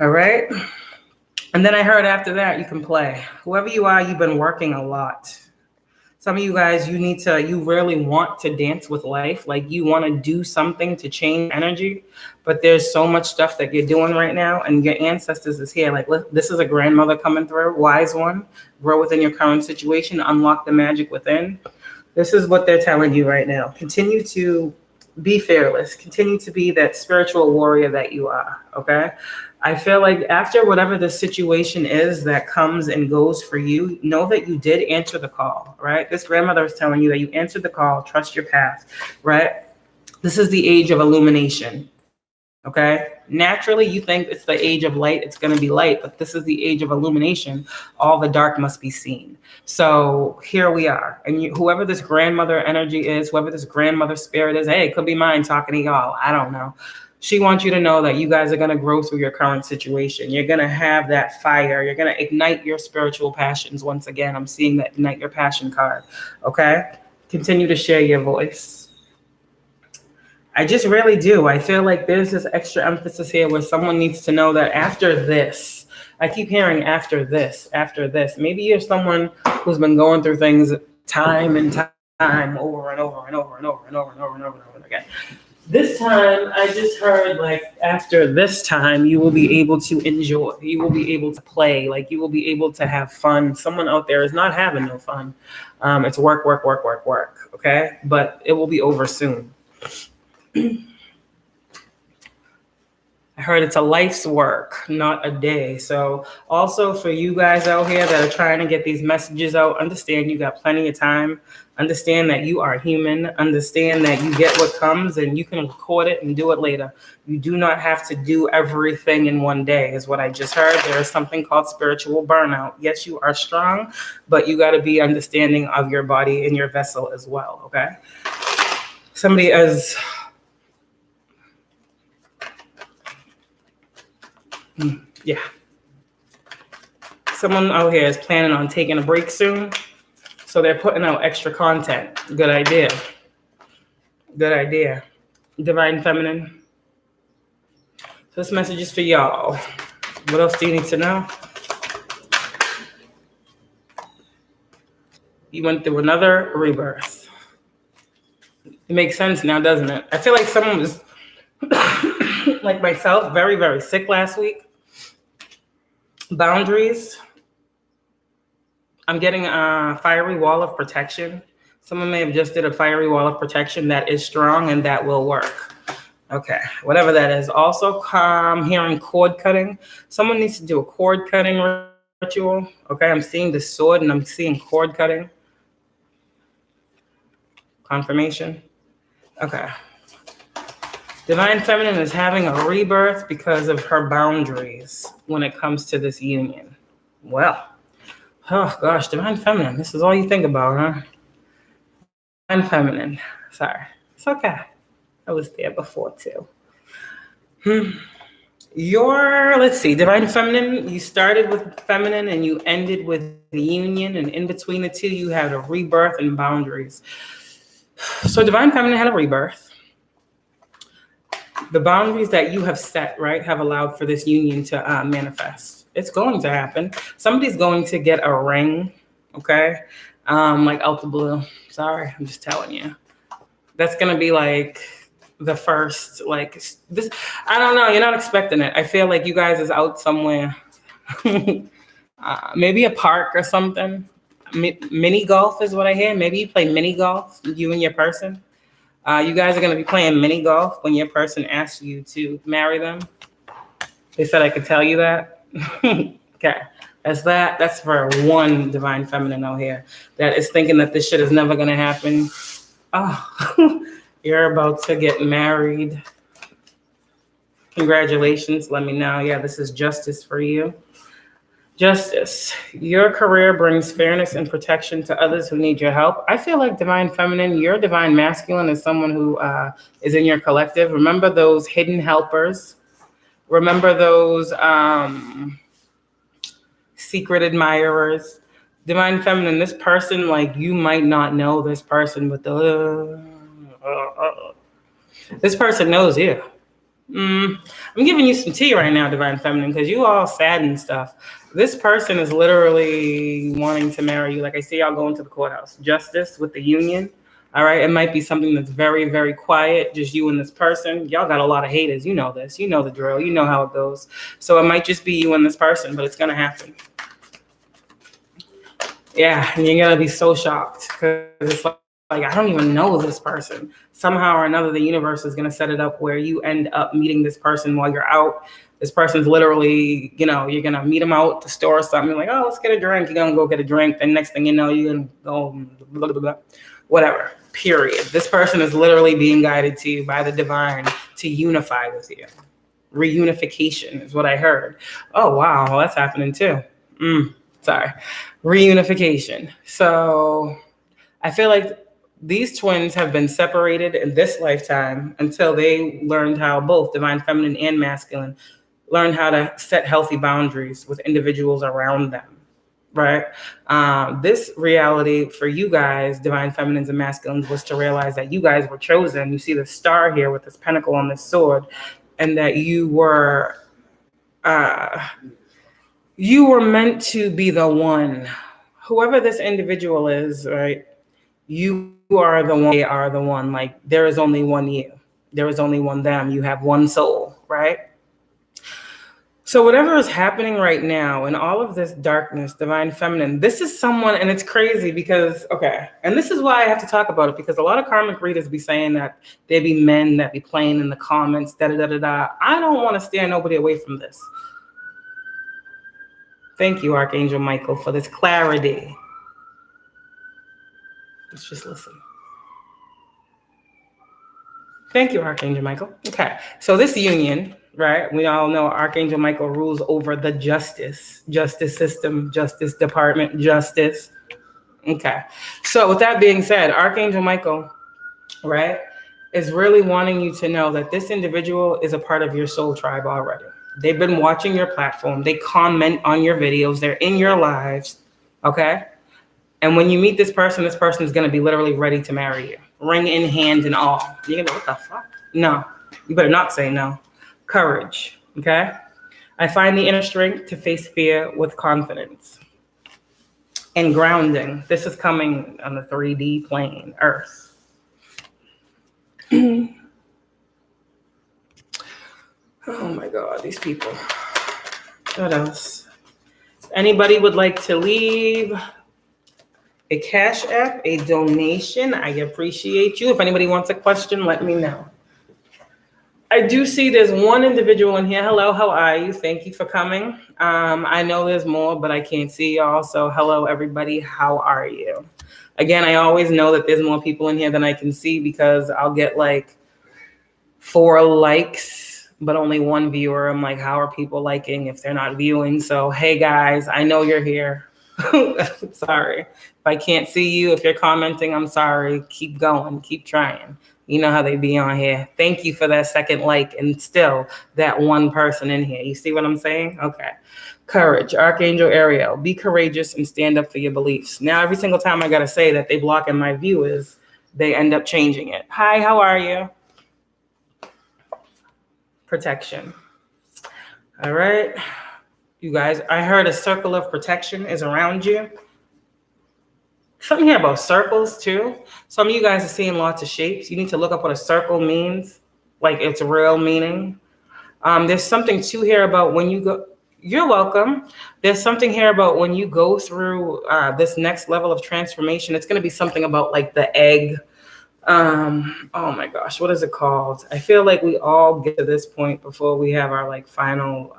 All right. And then I heard after that, you can play. Whoever you are, you've been working a lot. Some of you guys, you really want to dance with life. Like you want to do something to change energy, but there's so much stuff that you're doing right now and your ancestors is here. Like, look, this is a grandmother coming through, wise one, grow within your current situation, unlock the magic within. This is what they're telling you right now. Continue to be fearless. Continue to be that spiritual warrior that you are, okay? I feel like after whatever the situation is that comes and goes for you, know that you did answer the call, right? This grandmother is telling you that you answered the call, trust your path, right? This is the age of illumination, okay? Naturally, you think it's the age of light, it's going to be light, but this is the age of illumination. All the dark must be seen. So here we are. And whoever this grandmother energy is, whoever this grandmother spirit is, hey, it could be mine talking to y'all. I don't know. She wants you to know that you guys are going to grow through your current situation. You're going to have that fire. You're going to ignite your spiritual passions. Once again, I'm seeing that ignite your passion card. Okay? Continue to share your voice. I just really do. I feel like there's this extra emphasis here where someone needs to know that after this, I keep hearing after this. Maybe you're someone who's been going through things time and time over and over again. This time, I just heard, like, after this time, you will be able to enjoy. You will be able to play. Like, you will be able to have fun. Someone out there is not having no fun. It's work, okay? But it will be over soon. I heard it's a life's work, not a day. So also for you guys out here that are trying to get these messages out, understand you got plenty of time. Understand that you are human. Understand that you get what comes and you can record it and do it later. You do not have to do everything in one day is what I just heard. There is something called spiritual burnout. Yes, you are strong, but you got to be understanding of your body and your vessel as well, okay? Somebody is... Yeah. Someone out here is planning on taking a break soon. So they're putting out extra content. Good idea. Divine Feminine. So this message is for y'all. What else do you need to know? You went through another rebirth. It makes sense now, doesn't it? I feel like someone was like myself, very, very sick last week. Boundaries. I'm getting a fiery wall of protection. Someone may have just did a fiery wall of protection that is strong and that will work. Okay, whatever that is. Also, I'm hearing cord cutting. Someone needs to do a cord cutting ritual. Okay, I'm seeing the sword and I'm seeing cord cutting. Confirmation. Okay. Divine Feminine is having a rebirth because of her boundaries when it comes to this union. Well, oh gosh, Divine Feminine, this is all you think about, huh? Divine Feminine. Sorry. It's okay. I was there before too. Let's see, Divine Feminine, you started with feminine and you ended with the union, and in between the two, you had a rebirth and boundaries. So Divine Feminine had a rebirth. The boundaries that you have set, right, have allowed for this union to manifest. It's going to happen. Somebody's going to get a ring, okay? Like out the blue. Sorry, I'm just telling you. That's going to be like the first, like this. I don't know. You're not expecting it. I feel like you guys is out somewhere. Maybe a park or something. Mini golf is what I hear. Maybe you play mini golf, you and your person. You guys are going to be playing mini golf when your person asks you to marry them. They said I could tell you that. Okay. That's that. That's for one Divine Feminine out here that is thinking that this shit is never going to happen. Oh, you're about to get married. Congratulations. Let me know. Yeah, this is justice for you. Justice. Your career brings fairness and protection to others who need your help. I feel like Divine Feminine, your Divine Masculine is someone who is in your collective. Remember those hidden helpers. Remember those secret admirers. Divine Feminine, this person, like you might not know this person, but this person knows you. I'm giving you some tea right now, Divine Feminine, because you all sad and stuff. This person is literally wanting to marry you. Like I see y'all going to the courthouse. Justice with the union. All right. It might be something that's very, very quiet. Just you and this person. Y'all got a lot of haters. You know this. You know the drill. You know how it goes. So it might just be you and this person, but it's going to happen. Yeah. And you're going to be so shocked because it's like, I don't even know this person. Somehow or another, the universe is going to set it up where you end up meeting this person while you're out. This person's literally, you're going to meet them out at the store or something. You're like, oh, let's get a drink. You're going to go get a drink. And next thing you know, you're going to go, blah, blah, blah, whatever, period. This person is literally being guided to you by the divine to unify with you. Reunification is what I heard. Oh, wow. Well, that's happening too. Sorry. Reunification. So I feel like these twins have been separated in this lifetime until they learned how both Divine Feminine and Masculine learn how to set healthy boundaries with individuals around them, right? This reality for you guys, Divine Feminines and Masculines, was to realize that you guys were chosen. You see the star here with this pentacle on this sword, and that you were meant to be the one. Whoever this individual is, right? You are the one, they are the one. Like there is only one you. There is only one them. You have one soul, right? So whatever is happening right now in all of this darkness, Divine Feminine, this is someone, and it's crazy because, okay, and this is why I have to talk about it, because a lot of karmic readers be saying that they be men that be playing in the comments, da-da-da-da-da. I don't want to steer nobody away from this. Thank you, Archangel Michael, for this clarity. Let's just listen. Thank you, Archangel Michael. Okay, so this union, right? We all know Archangel Michael rules over the justice system, justice department, justice. Okay, so with that being said, Archangel Michael, right, is really wanting you to know that this individual is a part of your soul tribe already. They've been watching your platform. They comment on your videos. They're in your lives, okay? And when you meet this person is going to be literally ready to marry you. Ring in hand and all. You're going to, what the fuck? No, you better not say no. Courage, okay? I find the inner strength to face fear with confidence. And grounding. This is coming on the 3D plane, Earth. Oh my God, these people. What else? Anybody would like to leave a Cash App, a donation? I appreciate you. If anybody wants a question, let me know. I do see there's one individual in here. Hello, how are you? Thank you for coming. I know there's more, but I can't see y'all. So hello, everybody. How are you? Again, I always know that there's more people in here than I can see because I'll get like 4 likes, but only 1 viewer. I'm like, how are people liking if they're not viewing? So, hey guys, I know you're here. Sorry. If I can't see you, if you're commenting, I'm sorry. Keep going, keep trying. You know how they be on here. Thank you for that second like and still that 1 person in here. You see what I'm saying? Okay. Courage, Archangel Ariel, be courageous and stand up for your beliefs. Now, every single time I got to say that they blocking my viewers, they end up changing it. Hi, how are you? Protection. All right. You guys, I heard a circle of protection is around you. Something here about circles too. Some of you guys are seeing lots of shapes. You need to look up what a circle means, like its real meaning. There's something too here about when you go, you're welcome. There's something here about when you go through this next level of transformation. It's going to be something about like the egg. Oh my gosh, what is it called? I feel like we all get to this point before we have our like final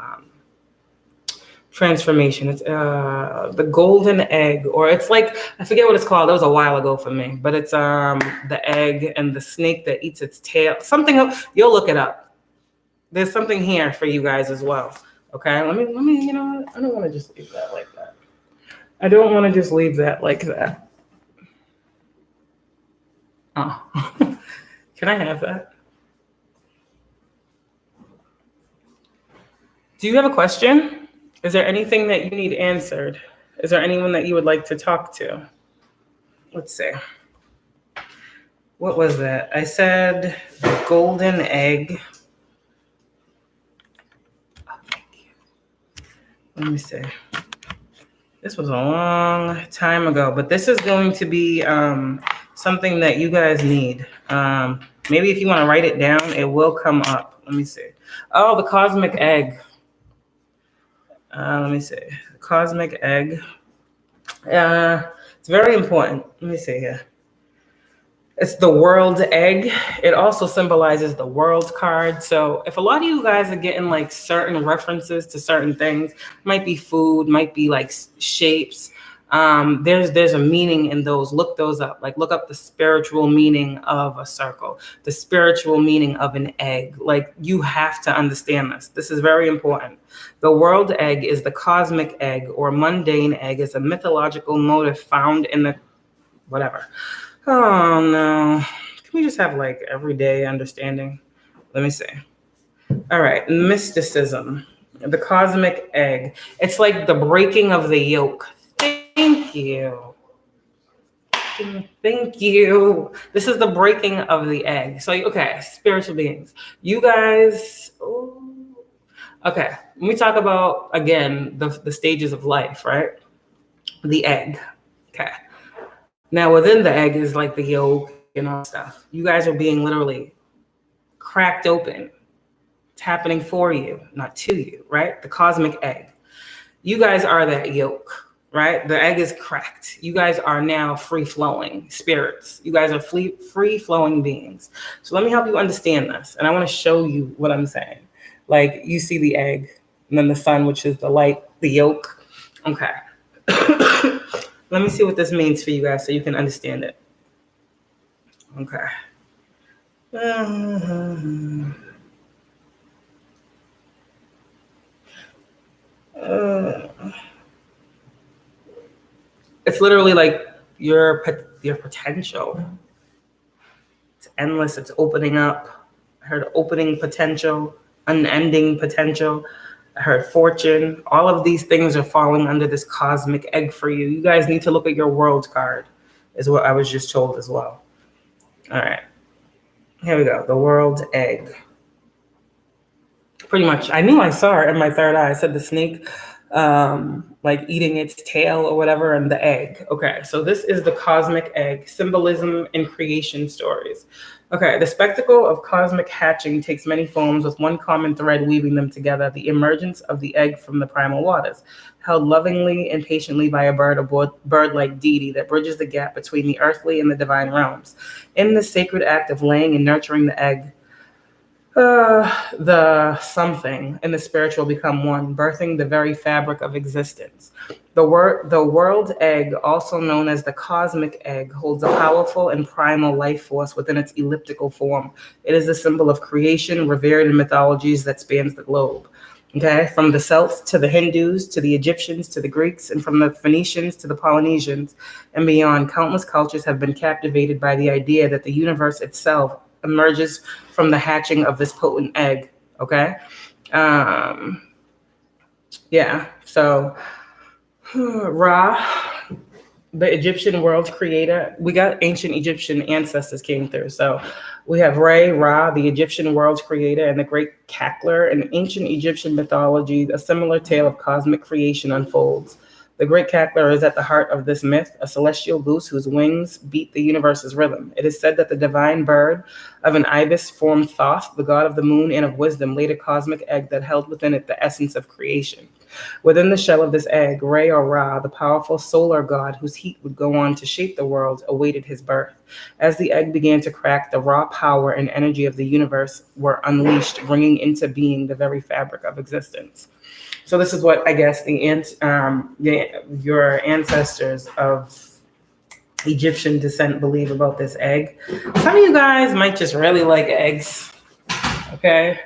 transformation. It's the golden egg, or it's like, I forget what it's called. That was a while ago for me, but it's the egg and the snake that eats its tail. Something else, you'll look it up. There's something here for you guys as well. Okay, let me, you know what? I don't want to just leave that like that. I don't want to just leave that like that. Oh, can I have that? Do you have a question? Is there anything that you need answered? Is there anyone that you would like to talk to? Let's see. What was that? I said the golden egg. Oh, thank you. Let me see. This was a long time ago, but this is going to be something that you guys need. Maybe if you want to write it down, it will come up. Let me see. Oh, the cosmic egg. Let me see. The cosmic egg. It's very important. Let me see here. It's the world egg. It also symbolizes the world card. So if a lot of you guys are getting like certain references to certain things, might be food, might be like shapes. There's a meaning in those. Look those up. Like look up the spiritual meaning of a circle, the spiritual meaning of an egg. Like you have to understand this. This is very important. The world egg is the cosmic egg or mundane egg. Is a mythological motif found in the whatever. Oh no. Can we just have like everyday understanding? Let me see. All right. Mysticism. The cosmic egg. It's like the breaking of the yolk. Thank you. Thank you. This is the breaking of the egg. So, okay, spiritual beings. You guys, ooh. Okay, when we talk about, again, the stages of life, right? The egg, okay. Now, within the egg is like the yolk and all stuff. You guys are being literally cracked open. It's happening for you, not to you, right? The cosmic egg. You guys are that yolk. Right? The egg is cracked. You guys are now free-flowing spirits. You guys are free-flowing beings. So let me help you understand this. And I want to show you what I'm saying. Like you see the egg and then the sun, which is the light, the yolk. Okay. Let me see what this means for you guys so you can understand it. Okay. It's literally like your potential. It's endless. It's opening up. I heard opening potential, unending potential. I heard fortune. All of these things are falling under this cosmic egg for you. You guys need to look at your world card, is what I was just told as well. All right. Here we go. The world egg. Pretty much. I knew I saw it in my third eye. I said the snake. like eating its tail or whatever, and the egg. Okay, so this is the cosmic egg, symbolism and creation stories. Okay, the spectacle of cosmic hatching takes many forms, with one common thread weaving them together: the emergence of the egg from the primal waters, held lovingly and patiently by a bird-like deity that bridges the gap between the earthly and the divine realms. In the sacred act of laying and nurturing the egg, the something and the spiritual become one, birthing the very fabric of existence. The world egg, also known as the cosmic egg, holds a powerful and primal life force within its elliptical form. It is a symbol of creation, revered in mythologies that spans the globe. Okay, from the Celts to the Hindus to the Egyptians to the Greeks, and from the Phoenicians to the Polynesians and beyond, countless cultures have been captivated by the idea that the universe itself emerges from the hatching of this potent egg. Okay. Yeah. So Ra, the Egyptian world creator, we got ancient Egyptian ancestors came through. So we have Ra, the Egyptian world creator, and the great cackler. In ancient Egyptian mythology, a similar tale of cosmic creation unfolds. The great cackler is at the heart of this myth, a celestial goose whose wings beat the universe's rhythm. It is said that the divine bird of an ibis formed Thoth, the god of the moon and of wisdom, laid a cosmic egg that held within it the essence of creation. Within the shell of this egg, Re or Ra, the powerful solar god whose heat would go on to shape the world, awaited his birth. As the egg began to crack, the raw power and energy of the universe were unleashed, bringing into being the very fabric of existence. So this is what I guess your ancestors of Egyptian descent believe about this egg. Some of you guys might just really like eggs. Okay.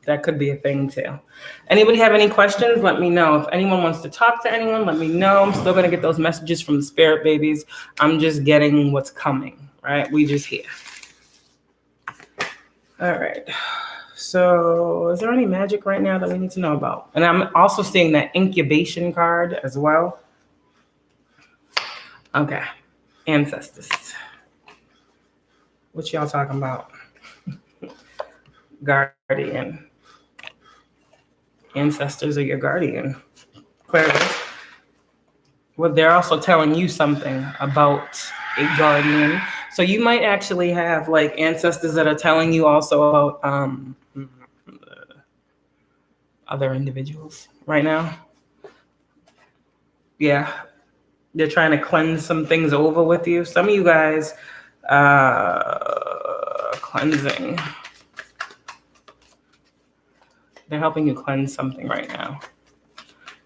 That could be a thing too. Anybody have any questions? Let me know. If anyone wants to talk to anyone, let me know. I'm still going to get those messages from the spirit babies. I'm just getting what's coming, right? We just here. All right. So is there any magic right now that we need to know about? And I'm also seeing that incubation card as well. Okay. Ancestors. What y'all talking about? Guardian. Ancestors are your guardian. Clearly. Well, they're also telling you something about a guardian. So you might actually have like ancestors that are telling you also about other individuals right now. Yeah. They're trying to cleanse some things over with you. Some of you guys, cleansing. They're helping you cleanse something right now.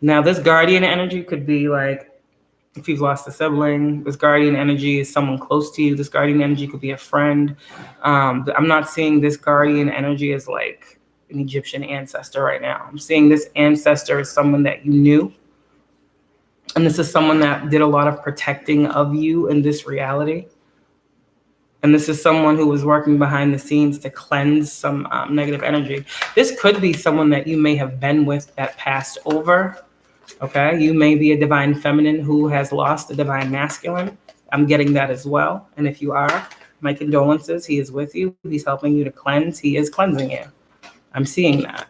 Now, this guardian energy could be like, if you've lost a sibling, this guardian energy is someone close to you. This guardian energy could be a friend. I'm not seeing this guardian energy as like an Egyptian ancestor right now. I'm seeing this ancestor as someone that you knew. And this is someone that did a lot of protecting of you in this reality. And this is someone who was working behind the scenes to cleanse some negative energy. This could be someone that you may have been with that passed over. Okay, you may be a divine feminine who has lost a divine masculine. I'm getting that as well. And if you are, my condolences. He is with you. He's helping you to cleanse. He is cleansing you. I'm seeing that.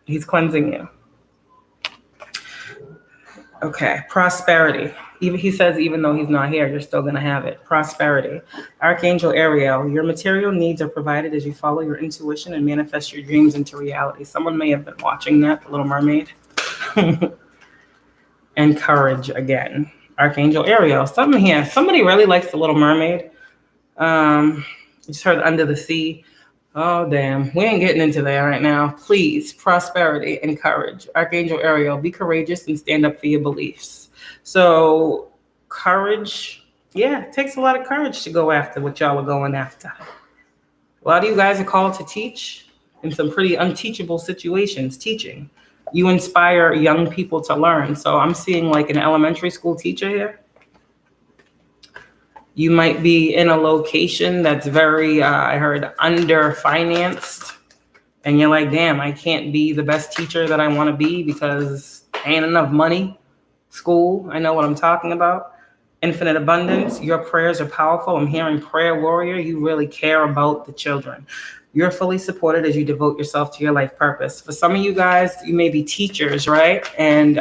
He's cleansing you. Okay, prosperity. Even he says, even though he's not here, you're still going to have it. Prosperity. Archangel Ariel, your material needs are provided as you follow your intuition and manifest your dreams into reality. Someone may have been watching that, The Little Mermaid. And courage again. Archangel Ariel. Something here. Somebody really likes The Little Mermaid. Just heard Under the Sea. Oh, damn. We ain't getting into that right now. Please, prosperity and courage. Archangel Ariel, be courageous and stand up for your beliefs. So courage, yeah, it takes a lot of courage to go after what y'all are going after. A lot of you guys are called to teach in some pretty unteachable situations, teaching. You inspire young people to learn. So I'm seeing like an elementary school teacher here. You might be in a location that's very, I heard, under-financed. And you're like, damn, I can't be the best teacher that I want to be because ain't enough money. School, I know what I'm talking about. Infinite abundance. Your prayers are powerful. I'm hearing prayer warrior. You really care about the children. You're fully supported as you devote yourself to your life purpose. For some of you guys, you may be teachers, right? And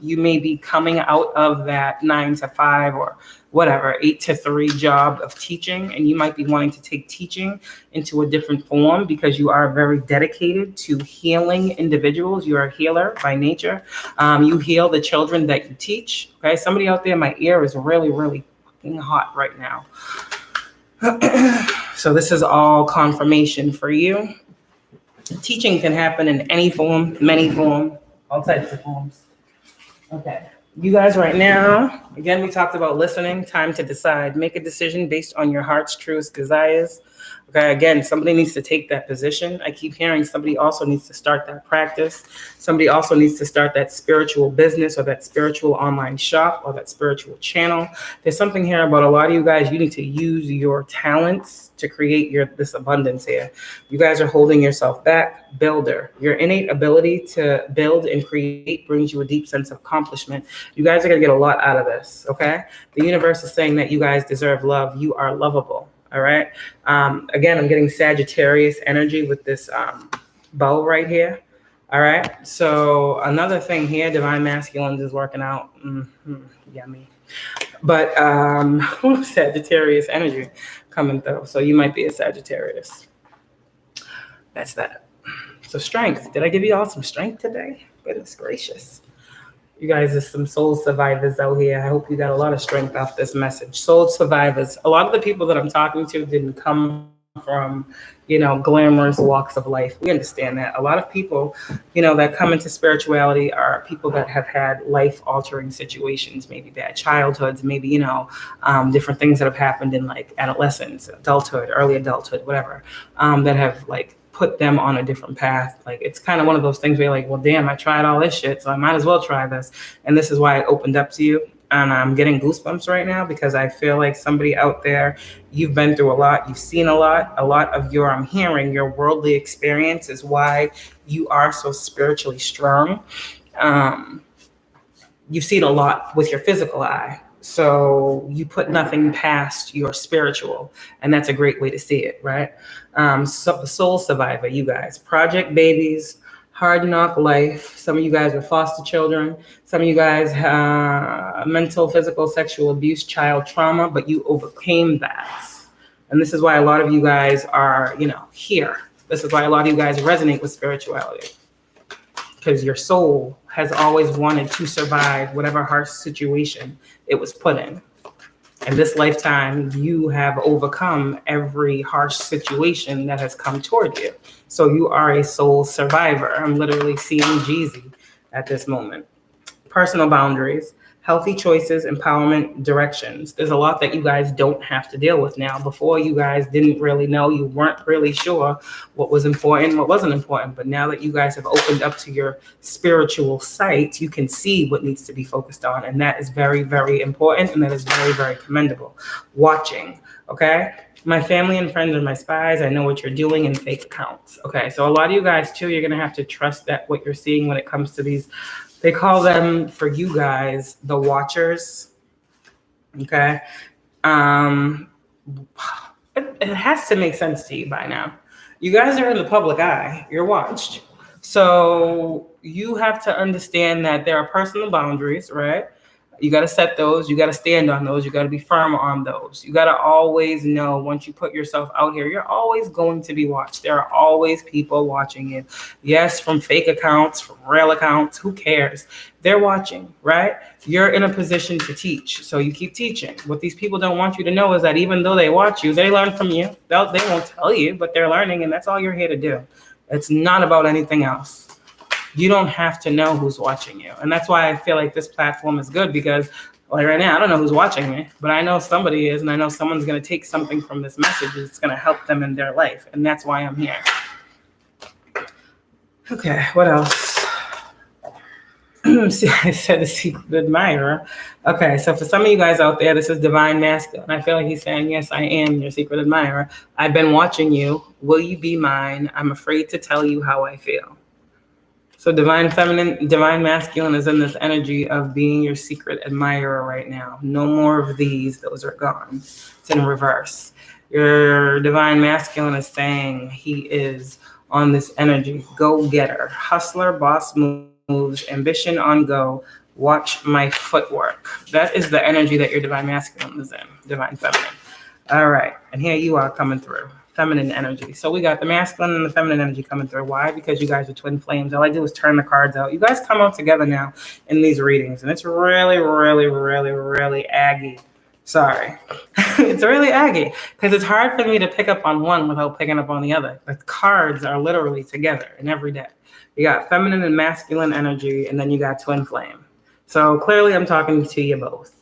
you may be coming out of that 9 to 5 or whatever, 8 to 3 job of teaching. And you might be wanting to take teaching into a different form because you are very dedicated to healing individuals. You're a healer by nature. You heal the children that you teach. Okay, somebody out there, my ear is really, really fucking hot right now. So this is all confirmation for you. Teaching can happen in any form, many form, all types of forms. Okay. You guys right now, again, we talked about listening, time to decide. Make a decision based on your heart's truest desires. Okay, again, somebody needs to take that position. I keep hearing somebody also needs to start that practice. Somebody also needs to start that spiritual business or that spiritual online shop or that spiritual channel. There's something here about a lot of you guys, you need to use your talents to create this abundance here. You guys are holding yourself back. Builder. Your innate ability to build and create brings you a deep sense of accomplishment. You guys are going to get a lot out of this, okay? The universe is saying that you guys deserve love. You are lovable. All right. Again, I'm getting Sagittarius energy with this bow right here. All right. So another thing here, divine masculines is working out. Yummy. But Sagittarius energy coming through. So you might be a Sagittarius. That's that. So strength. Did I give you all some strength today? Goodness gracious. You guys are some soul survivors out here. I hope you got a lot of strength off this message. Soul survivors. A lot of the people that I'm talking to didn't come from, glamorous walks of life. We understand that. A lot of people, that come into spirituality are people that have had life-altering situations, maybe bad childhoods, maybe, different things that have happened in like adolescence, adulthood, early adulthood, whatever, that have like put them on a different path. Like it's kind of one of those things where you're like, well, damn, I tried all this shit, so I might as well try this. And this is why it opened up to you. And I'm getting goosebumps right now because I feel like somebody out there, you've been through a lot, you've seen a lot of your, I'm hearing your worldly experience is why you are so spiritually strong. You've seen a lot with your physical eye. So you put nothing past your spiritual, and that's a great way to see it, right? Soul survivor, you guys, project babies, hard knock life. Some of you guys are foster children. Some of you guys have mental, physical, sexual abuse, child trauma, but you overcame that. And this is why a lot of you guys are, here. This is why a lot of you guys resonate with spirituality. Because your soul has always wanted to survive whatever harsh situation it was put in. In this lifetime, you have overcome every harsh situation that has come toward you. So you are a soul survivor. I'm literally seeing Jeezy at this moment. Personal boundaries, healthy choices, empowerment, directions. There's a lot that you guys don't have to deal with now. Before, you guys didn't really know. You weren't really sure what was important, what wasn't important. But now that you guys have opened up to your spiritual sight, you can see what needs to be focused on. And that is very, very important. And that is very, very commendable. Watching, okay? My family and friends are my spies. I know what you're doing in fake accounts. Okay, so a lot of you guys, too, you're going to have to trust that what you're seeing when it comes to these. They call them, for you guys, the watchers, okay? It has to make sense to you by now. You guys are in the public eye. You're watched. So you have to understand that there are personal boundaries, right? You got to set those. You got to stand on those. You got to be firm on those. You got to always know once you put yourself out here, you're always going to be watched. There are always people watching you. Yes, from fake accounts, from real accounts. Who cares? They're watching, right? You're in a position to teach. So you keep teaching. What these people don't want you to know is that even though they watch you, they learn from you. They won't tell you, but they're learning. And that's all you're here to do. It's not about anything else. You don't have to know who's watching you. And that's why I feel like this platform is good because like right now, I don't know who's watching me, but I know somebody is, and I know someone's going to take something from this message that's going to help them in their life. And that's why I'm here. Okay, what else? See, I said the secret admirer. Okay, so for some of you guys out there, this is divine masculine. I feel like he's saying, yes, I am your secret admirer. I've been watching you. Will you be mine? I'm afraid to tell you how I feel. So divine feminine, divine masculine is in this energy of being your secret admirer right now. No more of these. Those are gone. It's in reverse. Your divine masculine is saying he is on this energy, go-getter, hustler, boss moves, ambition on go, watch my footwork. That is the energy that your divine masculine is in, divine feminine. All right, and here you are coming through, feminine energy. So we got the masculine and the feminine energy coming through. Why? Because you guys are twin flames. All I do is turn the cards out. You guys come out together now in these readings, and it's really, really, really, really aggy. Sorry. It's really aggy because it's hard for me to pick up on one without picking up on the other. The cards are literally together in every deck. You got feminine and masculine energy, and then you got twin flame. So clearly I'm talking to you both.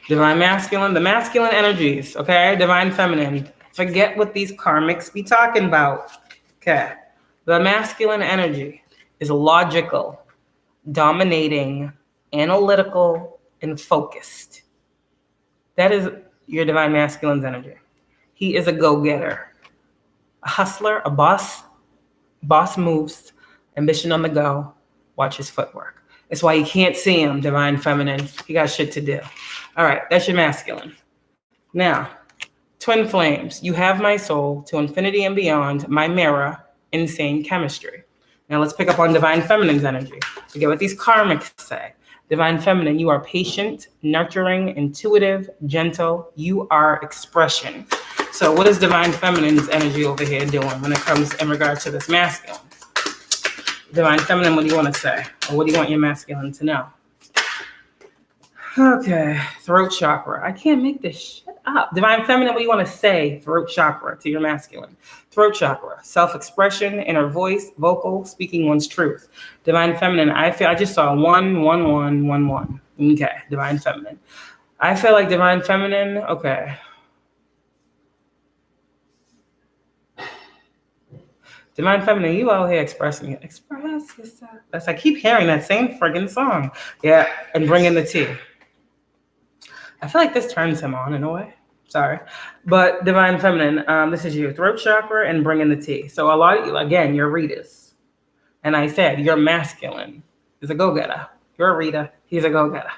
Divine masculine, the masculine energies, okay? Divine feminine. Forget what these karmics be talking about, okay? The masculine energy is logical, dominating, analytical, and focused. That is your divine masculine's energy. He is a go-getter, a hustler, a boss moves, ambition on the go, watch his footwork. That's why you can't see him, divine feminine. He got shit to do. All right, that's your masculine. Now, twin flames, you have my soul to infinity and beyond, my mirror, insane chemistry. Now let's pick up on divine feminine's energy. Forget what these karmics say. Divine feminine, you are patient, nurturing, intuitive, gentle. You are expression. So what is divine feminine's energy over here doing when it comes in regard to this masculine? Divine feminine, what do you want to say? Or what do you want your masculine to know? Okay, throat chakra. I can't make this shit up. Divine feminine, what do you want to say? Throat chakra to your masculine. Throat chakra, self-expression, inner voice, vocal, speaking one's truth. Divine feminine, I just saw 1, 1, 1, 1, 1. Okay, divine feminine. I feel like divine feminine, okay. Divine feminine, you out here expressing it. Express yourself. I keep hearing that same friggin' song. Yeah, and bring in the tea. I feel like this turns him on in a way. Sorry. But divine feminine, this is your throat chakra and bring in the tea. So a lot of you, again, you're readers. And I said, your masculine is a go-getter. You're a reader. He's a go-getter.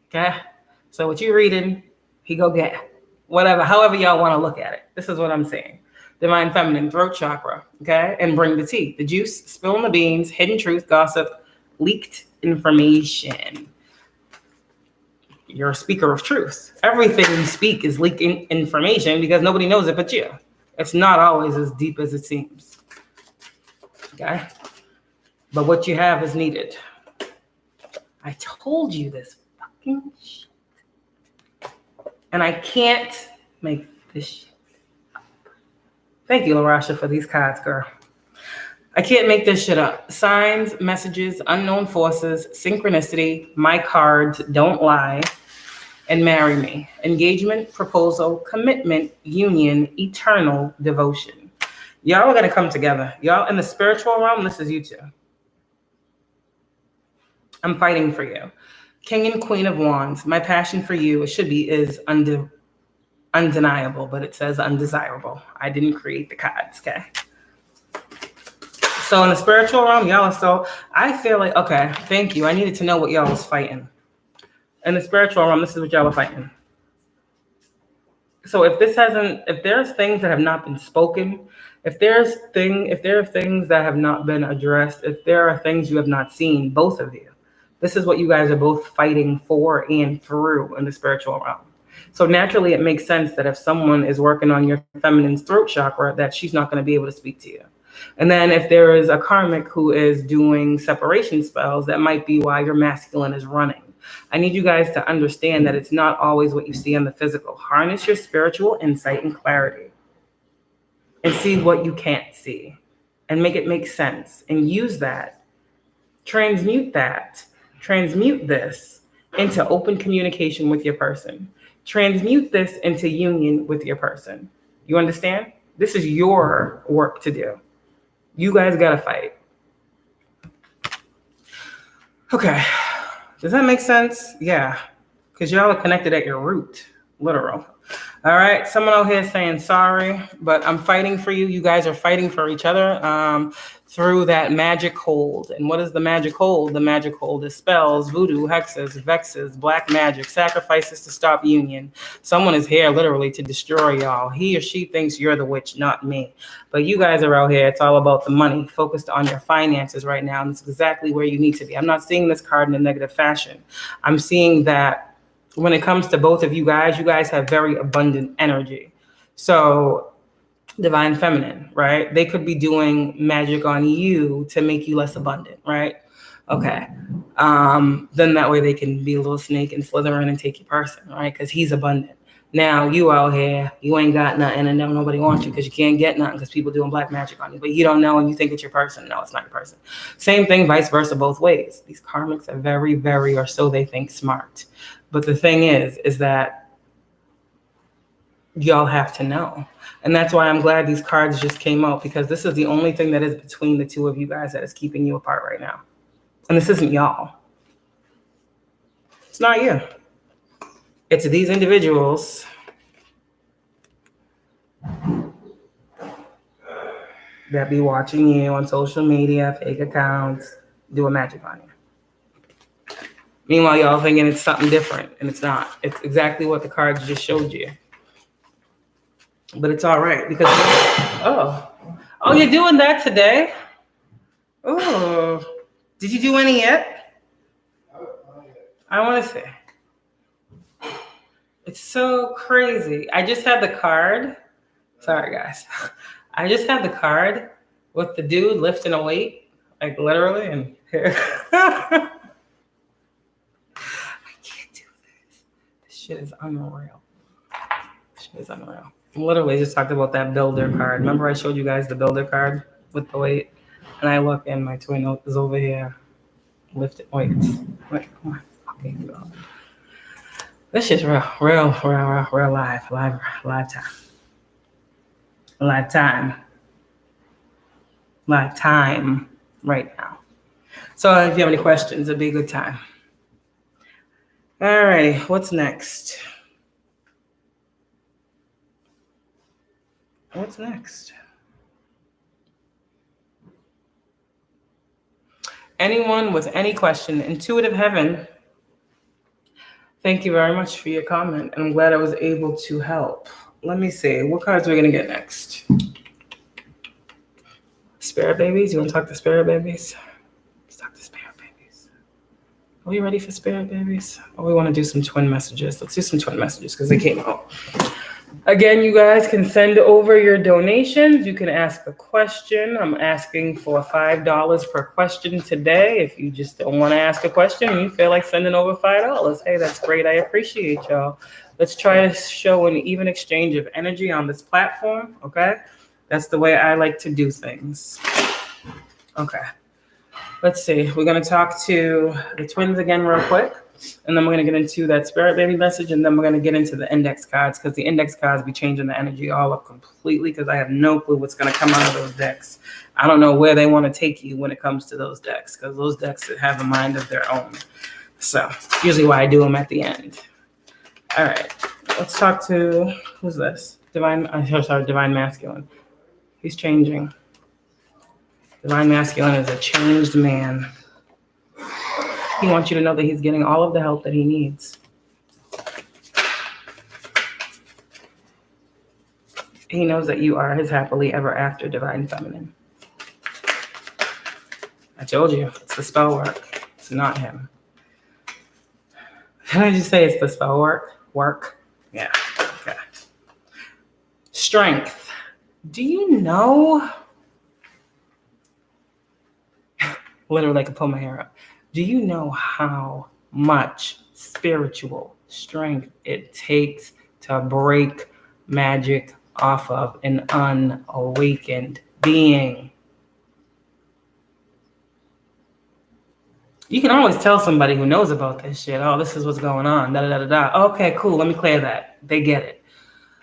Okay? So what you reading, he go-get. Whatever, however y'all want to look at it. This is what I'm saying. Divine feminine, throat chakra, okay? And bring the tea, the juice, spilling the beans, hidden truth, gossip, leaked information. You're a speaker of truth. Everything you speak is leaking information because nobody knows it but you. It's not always as deep as it seems, okay? But what you have is needed. I told you this fucking shit. And I can't make this shit. Thank you, LaRasha, for these cards, girl. I can't make this shit up. Signs, messages, unknown forces, synchronicity, my cards, don't lie, and marry me. Engagement, proposal, commitment, union, eternal devotion. Y'all are going to come together. Y'all in the spiritual realm, this is you two. I'm fighting for you. King and Queen of Wands, my passion for you, it should be, is undeniable, but it says undesirable. I didn't create the cards, okay? So in the spiritual realm, y'all are so, I feel like, okay, thank you. I needed to know what y'all was fighting. In the spiritual realm, this is what y'all are fighting. So if there's things that have not been spoken, if there are things that have not been addressed, if there are things you have not seen, both of you, this is what you guys are both fighting for and through in the spiritual realm. So naturally, it makes sense that if someone is working on your feminine's throat chakra, that she's not going to be able to speak to you. And then if there is a karmic who is doing separation spells, that might be why your masculine is running. I need you guys to understand that it's not always what you see in the physical. Harness your spiritual insight and clarity and see what you can't see and make it make sense and use that. Transmute this into open communication with your person. Transmute this into union with your person. You understand? This is your work to do. You guys gotta fight. Okay. Does that make sense? Yeah. Because y'all are connected at your root. Literal. All right, someone out here saying sorry, but I'm fighting for you. You guys are fighting for each other through that magic hold. And what is the magic hold? The magic hold is spells, voodoo, hexes, vexes, black magic, sacrifices to stop union. Someone is here literally to destroy y'all. He or she thinks you're the witch, not me. But you guys are out here. It's all about the money, focused on your finances right now. And it's exactly where you need to be. I'm not seeing this card in a negative fashion. I'm seeing that when it comes to both of you guys have very abundant energy. So divine feminine, right? They could be doing magic on you to make you less abundant, right? Okay. Then that way they can be a little snake and slither in and take your person, right? Because he's abundant. Now you out here, you ain't got nothing and nobody wants you because you can't get nothing because people doing black magic on you, but you don't know and you think it's your person. No, it's not your person. Same thing, vice versa, both ways. These karmics are very, very, or so they think, smart. But the thing is that y'all have to know. And that's why I'm glad these cards just came out, because this is the only thing that is between the two of you guys that is keeping you apart right now. And this isn't y'all. It's not you. It's these individuals that be watching you on social media, fake accounts, doing magic on you. Meanwhile, y'all thinking it's something different, and it's not. It's exactly what the cards just showed you. But it's all right, because oh, you're doing that today? Oh, did you do any yet? I want to say. It's so crazy. I just had the card. Sorry, guys. I just had the card with the dude lifting a weight, like literally, and here. I can't do this. This shit is unreal. Literally just talked about that builder card. Remember I showed you guys the builder card with the weight? And I look and my twin is over here lifting weights. Like, oh my fucking God. This shit's real live time right now. So if you have any questions, it'd be a good time. All right, what's next? What's next? Anyone with any question? Intuitive Heaven, thank you very much for your comment. I'm glad I was able to help. Let me see. What cards are we going to get next? Spirit babies? You want to talk to spirit babies? Let's talk to spirit babies. Are we ready for spirit babies? Or we want to do some twin messages? Let's do some twin messages because they came out. Again, you guys can send over your donations. You can ask a question. I'm asking for $5 per question today. If you just don't want to ask a question and you feel like sending over $5, hey, that's great. I appreciate y'all. Let's try to show an even exchange of energy on this platform, okay? That's the way I like to do things. Okay. Let's see. We're going to talk to the twins again real quick. And then we're going to get into that spirit baby message. And then we're going to get into the index cards, because the index cards be changing the energy all up completely, because I have no clue what's going to come out of those decks. I don't know where they want to take you when it comes to those decks, because those decks have a mind of their own. So usually why I do them at the end. All right. Let's talk to, who's this? Divine Masculine. He's changing. Divine Masculine is a changed man. He wants you to know that he's getting all of the help that he needs. He knows that you are his happily ever after divine feminine. I told you, it's the spell work. It's not him. Can I just say it's the spell work? Yeah, okay. Strength. Do you know? Literally, I could pull my hair up. Do you know how much spiritual strength it takes to break magic off of an unawakened being? You can always tell somebody who knows about this shit, oh, this is what's going on, da-da-da-da-da. Okay, cool, let me clear that. They get it.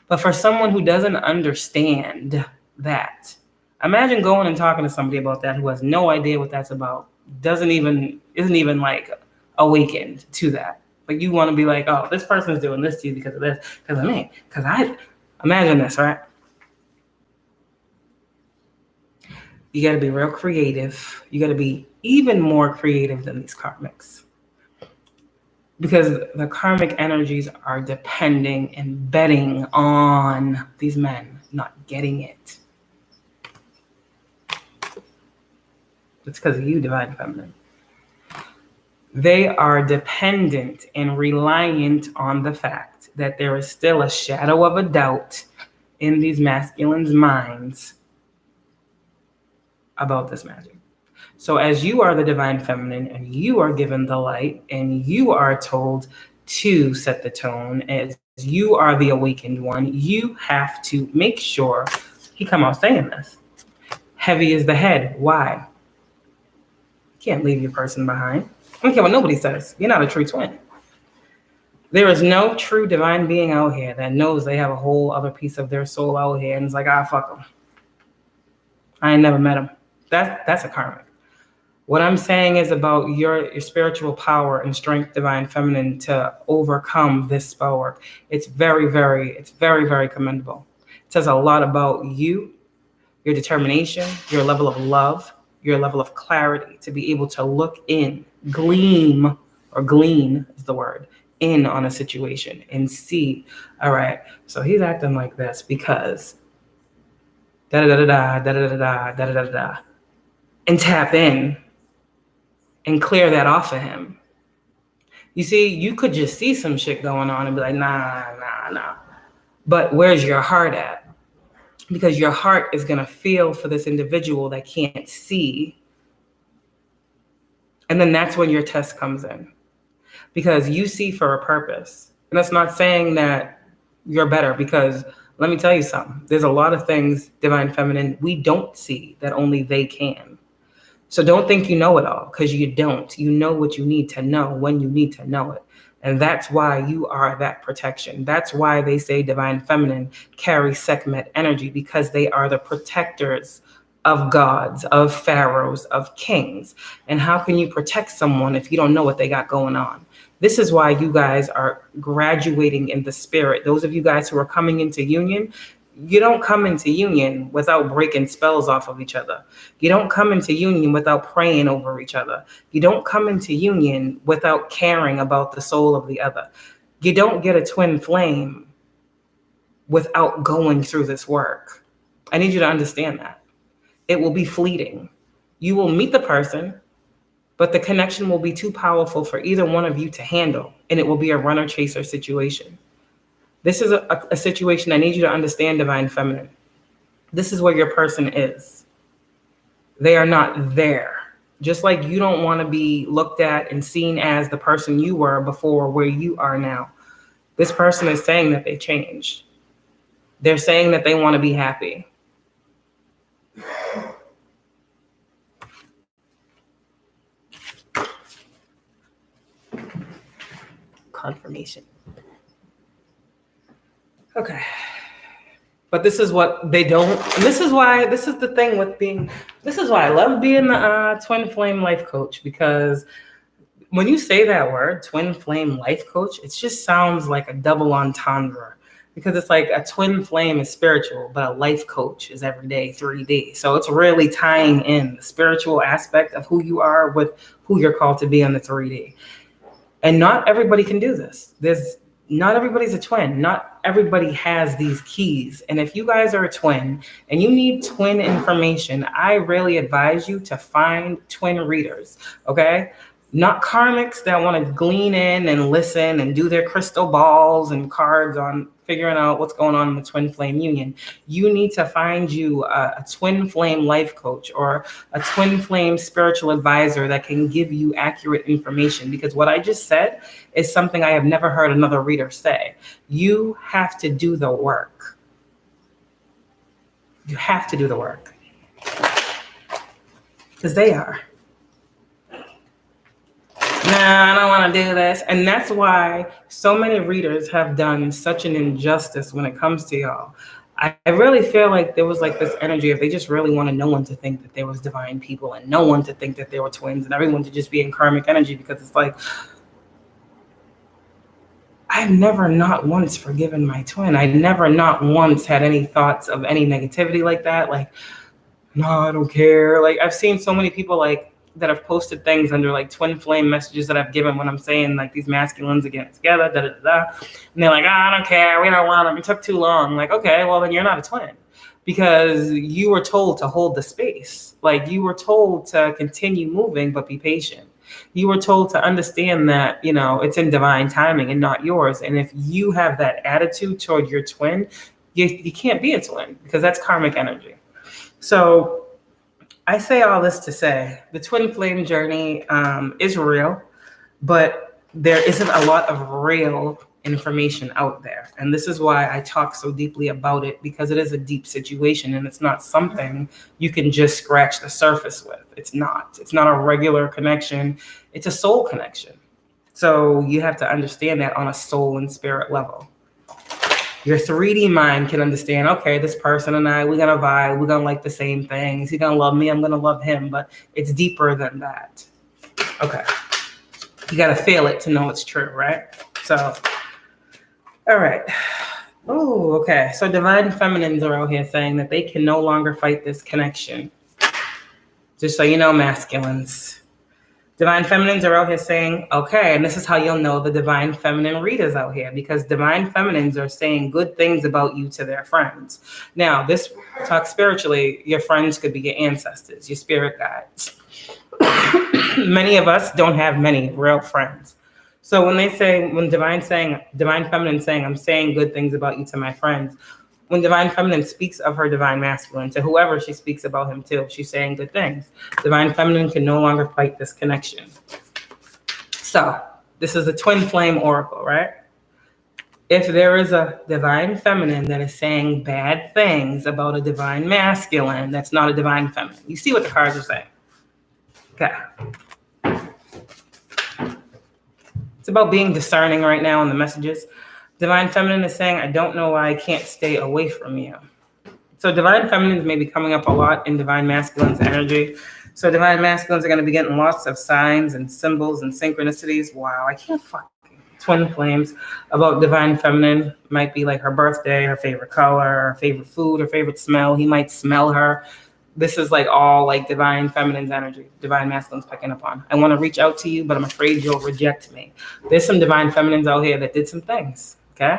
But for someone who doesn't understand that, imagine going and talking to somebody about that who has no idea what that's about, isn't even like awakened to that. Like you want to be like, oh, this person's doing this to you because of this, because of me. Because I imagine this, right? You got to be real creative. You got to be even more creative than these karmics. Because the karmic energies are depending and betting on these men not getting it. It's because of you, Divine Feminine. They are dependent and reliant on the fact that there is still a shadow of a doubt in these masculines' minds about this magic. So as you are the Divine Feminine and you are given the light and you are told to set the tone, as you are the awakened one, you have to make sure, he come out saying this, heavy is the head. Why? You can't leave your person behind. I don't care what nobody says. You're not a true twin. There is no true divine being out here that knows they have a whole other piece of their soul out here and is like, fuck them. I ain't never met them. That's a karmic. What I'm saying is about your spiritual power and strength, Divine Feminine, to overcome this spell work. It's very, very commendable. It says a lot about you, your determination, your level of love, your level of clarity to be able to look in, glean is the word, in on a situation and see, all right, so he's acting like this because da-da-da-da-da, and tap in and clear that off of him. You see, you could just see some shit going on and be like, nah. But where's your heart at? Because your heart is going to feel for this individual that can't see. And then that's when your test comes in. Because you see for a purpose. And that's not saying that you're better, because let me tell you something. There's a lot of things, Divine Feminine, we don't see that only they can. So don't think you know it all, because you don't. You know what you need to know when you need to know it. And that's why you are that protection. That's why they say Divine Feminine carries Sekhmet energy, because they are the protectors of gods, of pharaohs, of kings. And how can you protect someone if you don't know what they got going on? This is why you guys are graduating in the spirit. Those of you guys who are coming into union, you don't come into union without breaking spells off of each other. You don't come into union without praying over each other. You don't come into union without caring about the soul of the other. You don't get a twin flame without going through this work. I need you to understand that. It will be fleeting. You will meet the person, but the connection will be too powerful for either one of you to handle, and it will be a runner-chaser situation. This is a situation I need you to understand, Divine Feminine. This is where your person is. They are not there. Just like you don't want to be looked at and seen as the person you were before where you are now. This person is saying that they changed. They're saying that they want to be happy. Confirmation. Okay. But this is what they don't, and this is why, this is the thing with being, this is why I love being the twin flame life coach, because when you say that word, twin flame life coach, it just sounds like a double entendre, because it's like a twin flame is spiritual, but a life coach is everyday 3D. So it's really tying in the spiritual aspect of who you are with who you're called to be on the 3D. And not everybody can do this. Not everybody's a twin. Not everybody has these keys. And if you guys are a twin and you need twin information, I really advise you to find twin readers, okay? Not karmics that want to glean in and listen and do their crystal balls and cards on figuring out what's going on in the twin flame union. You need to find you a twin flame life coach or a twin flame spiritual advisor that can give you accurate information, because what I just said is something I have never heard another reader say. You have to do the work. You have to do the work. Because they are. Nah, I don't want to do this. And that's why so many readers have done such an injustice when it comes to y'all. I really feel like there was like this energy of they just really wanted no one to think that there was divine people and no one to think that they were twins and everyone to just be in karmic energy, because it's like, I've never not once forgiven my twin. I never not once had any thoughts of any negativity like that. Like, no, I don't care. Like, I've seen so many people like that have posted things under like twin flame messages that I've given when I'm saying like these masculines are getting together, da da da da. And they're like, I don't care. We don't want them. It took too long. Like, okay, well then you're not a twin, because you were told to hold the space. Like, you were told to continue moving, but be patient. You were told to understand that, it's in divine timing and not yours. And if you have that attitude toward your twin, you can't be a twin, because that's karmic energy. So I say all this to say the twin flame journey is real, but there isn't a lot of real information out there. And this is why I talk so deeply about it, because it is a deep situation and it's not something you can just scratch the surface with. It's not a regular connection. It's a soul connection. So you have to understand that on a soul and spirit level. Your 3D mind can understand, okay, this person and I, we're going to vibe. We're going to like the same things. He's going to love me. I'm going to love him. But it's deeper than that. Okay. You got to feel it to know it's true, right? So, all right. Oh, okay. So divine feminines are out here saying that they can no longer fight this connection. Just so you know, masculines. Divine feminines are out here saying, okay, and this is how you'll know the divine feminine readers out here, because divine feminines are saying good things about you to their friends. Now, this talk spiritually, your friends could be your ancestors, your spirit guides. Many of us don't have many real friends. So when divine feminine saying, I'm saying good things about you to my friends, when divine feminine speaks of her divine masculine to whoever she speaks about him to, she's saying good things. Divine feminine can no longer fight this connection. So this is a twin flame oracle, right? If there is a divine feminine that is saying bad things about a divine masculine, that's not a divine feminine. You see what the cards are saying? Okay. It's about being discerning right now in the messages. Divine feminine is saying, I don't know why I can't stay away from you. So divine feminines may be coming up a lot in divine masculine's energy. So divine masculines are going to be getting lots of signs and symbols and synchronicities. Wow, I can't fucking twin flames about divine feminine. Might be like her birthday, her favorite color, her favorite food, her favorite smell. He might smell her. This is like all like divine feminine's energy, divine masculine's picking up on. I want to reach out to you, but I'm afraid you'll reject me. There's some divine feminines out here that did some things. Okay.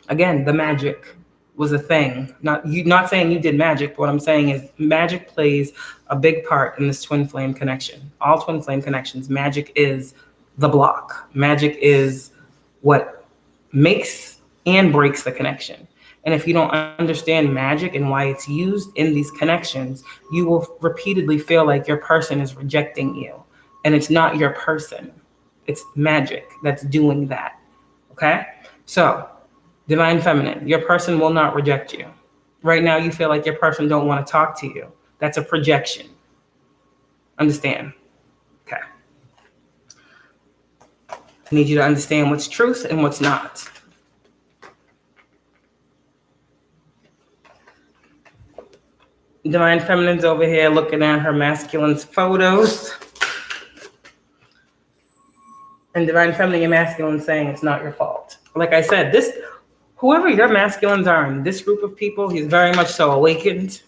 Again, the magic was a thing. Not saying you did magic, but what I'm saying is magic plays a big part in this twin flame connection. All twin flame connections, magic is the block. Magic is what makes and breaks the connection. And if you don't understand magic and why it's used in these connections, you will repeatedly feel like your person is rejecting you. And it's not your person. It's magic that's doing that. Okay? So, divine feminine, your person will not reject you. Right now, you feel like your person don't want to talk to you. That's a projection. Understand? Okay. I need you to understand what's truth and what's not. Divine feminine's over here looking at her masculine's photos. And divine feminine and masculine saying it's not your fault. Like I said, whoever your masculines are in this group of people, he's very much so awakened.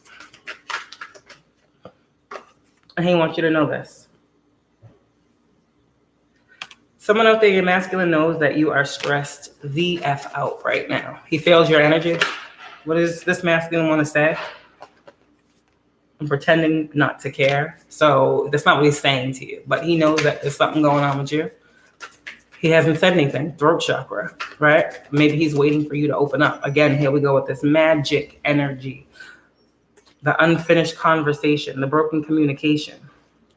And he wants you to know this. Someone out there, your masculine, knows that you are stressed the F out right now. He feels your energy. What does this masculine want to say? I'm pretending not to care. So that's not what he's saying to you. But he knows that there's something going on with you. He hasn't said anything. Throat chakra, right? Maybe he's waiting for you to open up. Again, here we go with this magic energy. The unfinished conversation, the broken communication.